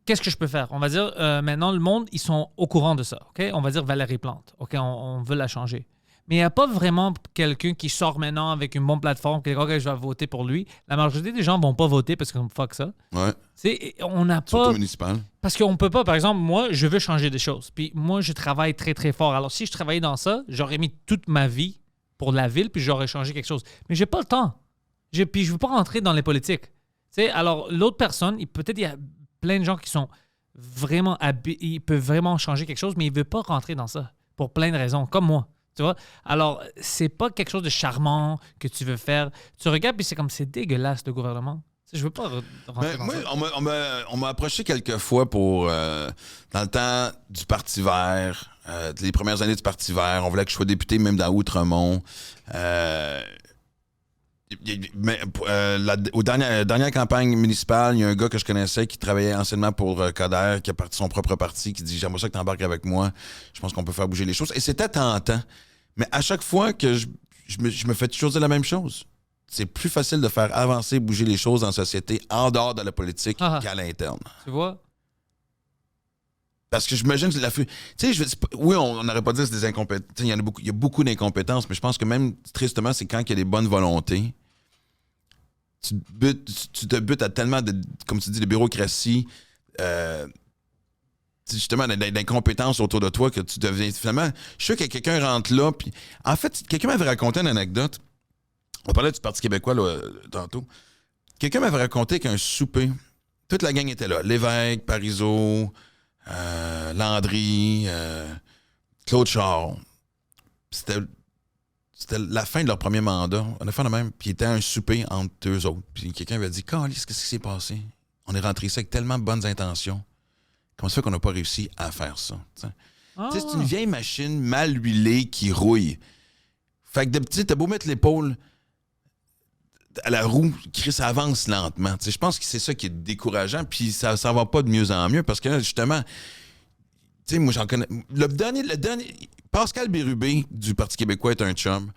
Qu'est-ce que je peux faire? On va dire, maintenant, le monde, ils sont au courant de ça. OK? On va dire Valérie Plante. OK? On veut la changer. Mais il n'y a pas vraiment quelqu'un qui sort maintenant avec une bonne plateforme, qui dit OK, je vais voter pour lui. La majorité des gens ne vont pas voter parce qu'on fuck ça. Ouais. On n'a pas... Surtout municipal. Parce qu'on peut pas, par exemple, moi, je veux changer des choses. Puis moi, je travaille très, très fort. Alors, si je travaillais dans ça, j'aurais mis toute ma vie pour la ville, puis j'aurais changé quelque chose. Mais j'ai pas le temps. Puis je veux pas rentrer dans les politiques. Alors, l'autre personne, peut-être il y a plein de gens qui sont vraiment... Ils peuvent vraiment changer quelque chose, mais ils ne veulent pas rentrer dans ça pour plein de raisons, comme moi. Tu vois? Alors, c'est pas quelque chose de charmant que tu veux faire. Tu regardes, puis c'est comme, c'est dégueulasse, le gouvernement. Je veux pas rentrer dans ça. On m'a approché quelques fois pour, dans le temps du Parti vert, les premières années du Parti vert, on voulait que je sois député même dans Outremont. Aux dernières campagnes municipales, il y a un gars que je connaissais qui travaillait anciennement pour Coder, qui a parti son propre parti, qui dit « J'aimerais ça que tu embarques avec moi. Je pense qu'on peut faire bouger les choses. » Et c'était tentant. Mais à chaque fois que je me fais toujours dire la même chose. C'est plus facile de faire avancer, bouger les choses en société en dehors de la politique qu'à l'interne. Tu vois? Parce que j'imagine que oui, on n'aurait pas dit que c'est des incompétences. Il y a beaucoup d'incompétences, mais je pense que même, tristement, c'est quand il y a des bonnes volontés. Tu te butes à tellement de, comme tu dis, de bureaucratie, justement, d'incompétences autour de toi que tu deviens, finalement, je suis sûr que quelqu'un rentre là, puis en fait, quelqu'un m'avait raconté une anecdote. On parlait du Parti québécois là, tantôt. Quelqu'un m'avait raconté qu'un souper, toute la gang était là. Lévesque, Parizeau, Landry, Claude Char. C'était la fin de leur premier mandat. On a fait le même. Puis il était un souper entre deux autres. Puis quelqu'un avait dit « Câlisse, qu'est-ce qui s'est passé? On est rentré ici avec tellement de bonnes intentions. Comment ça fait qu'on n'a pas réussi à faire ça? » C'est une vieille machine mal huilée qui rouille. Fait que t'as beau mettre l'épaule à la roue, ça avance lentement. Je pense que c'est ça qui est décourageant, puis ça va pas de mieux en mieux, parce que justement, moi j'en connais. Le dernier, Pascal Bérubé du Parti québécois est un chum.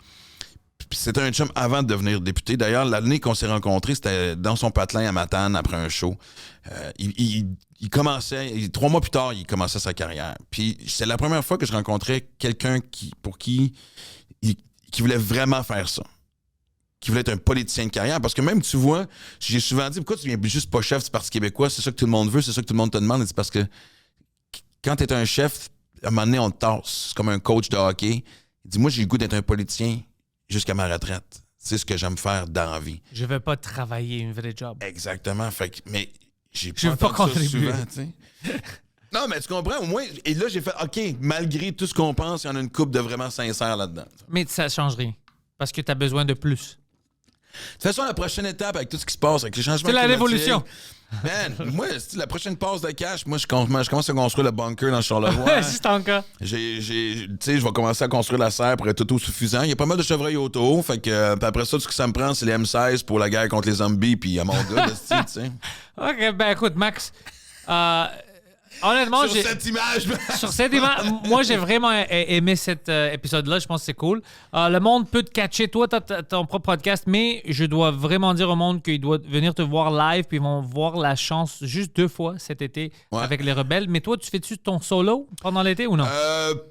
Puis c'était un chum avant de devenir député. D'ailleurs, l'année qu'on s'est rencontrés, c'était dans son patelin à Matane après un show. Il commençait, 3 mois plus tard, il commençait sa carrière. Puis c'est la première fois que je rencontrais quelqu'un qui voulait vraiment faire ça. Qui voulait être un politicien de carrière. Parce que même, tu vois, j'ai souvent dit, pourquoi tu viens juste pas chef du Parti québécois? C'est ça que tout le monde veut, c'est ça que tout le monde te demande. C'est parce que quand tu es un chef, à un moment donné, on te tasse. C'est comme un coach de hockey. Il dit, moi, j'ai le goût d'être un politicien jusqu'à ma retraite. C'est ce que j'aime faire dans la vie. Je veux pas travailler une vraie job. Exactement. Fait que, mais j'ai Je veux pas contribuer. Souvent, tu sais. Non, mais tu comprends, au moins. Et là, j'ai fait, OK, malgré tout ce qu'on pense, il y en a une couple de vraiment sincères là-dedans. Mais ça change rien. Parce que tu as besoin de plus. De toute façon, la prochaine étape avec tout ce qui se passe, avec les changements C'est la climatiques, révolution. Man, moi, la prochaine passe de cash, moi, je commence à construire le bunker dans Charlevoix. C'est encore. Tu sais, je vais commencer à construire la serre pour être autosuffisant. Il y a pas mal de chevreuils auto. Fait que, puis après ça, tout ce que ça me prend, c'est les M16 pour la guerre contre les zombies. Puis à mon gars, tu sais. OK, ben écoute, Max. Honnêtement, sur cette image, moi, j'ai vraiment aimé cet épisode-là. Je pense que c'est cool. Le monde peut te catcher. Toi, tu as ton propre podcast, mais je dois vraiment dire au monde qu'ils doivent venir te voir live, puis ils vont voir la chance juste 2 fois cet été avec les Rebelles. Mais toi, tu fais-tu ton solo pendant l'été ou non?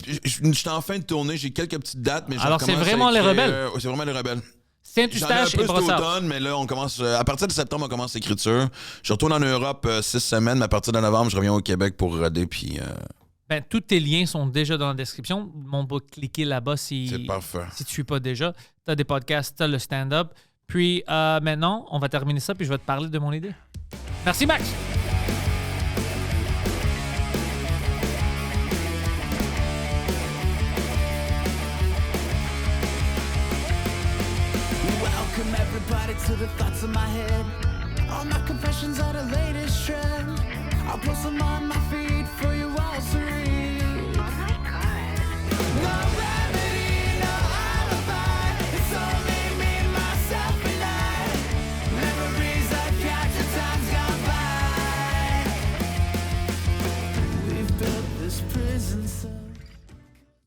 Je suis en fin de tournée. J'ai quelques petites dates, mais alors, c'est vraiment les Rebelles? C'est vraiment les Rebelles. Saint-Eustache et Brossard. J'en ai un peu cet automne, mais là, on commence... À partir de septembre, on commence l'écriture. Je retourne en Europe 6 semaines, mais à partir de novembre, je reviens au Québec pour roder, puis... Ben, tous tes liens sont déjà dans la description. On peut cliquer là-bas si tu ne suis pas déjà. Tu as des podcasts, tu as le stand-up. Puis maintenant, on va terminer ça, puis je vais te parler de mon idée. Merci, Max! Welcome everybody to the thoughts in my head. All my confessions are the latest trend. I'll post them on my feed for you all to read.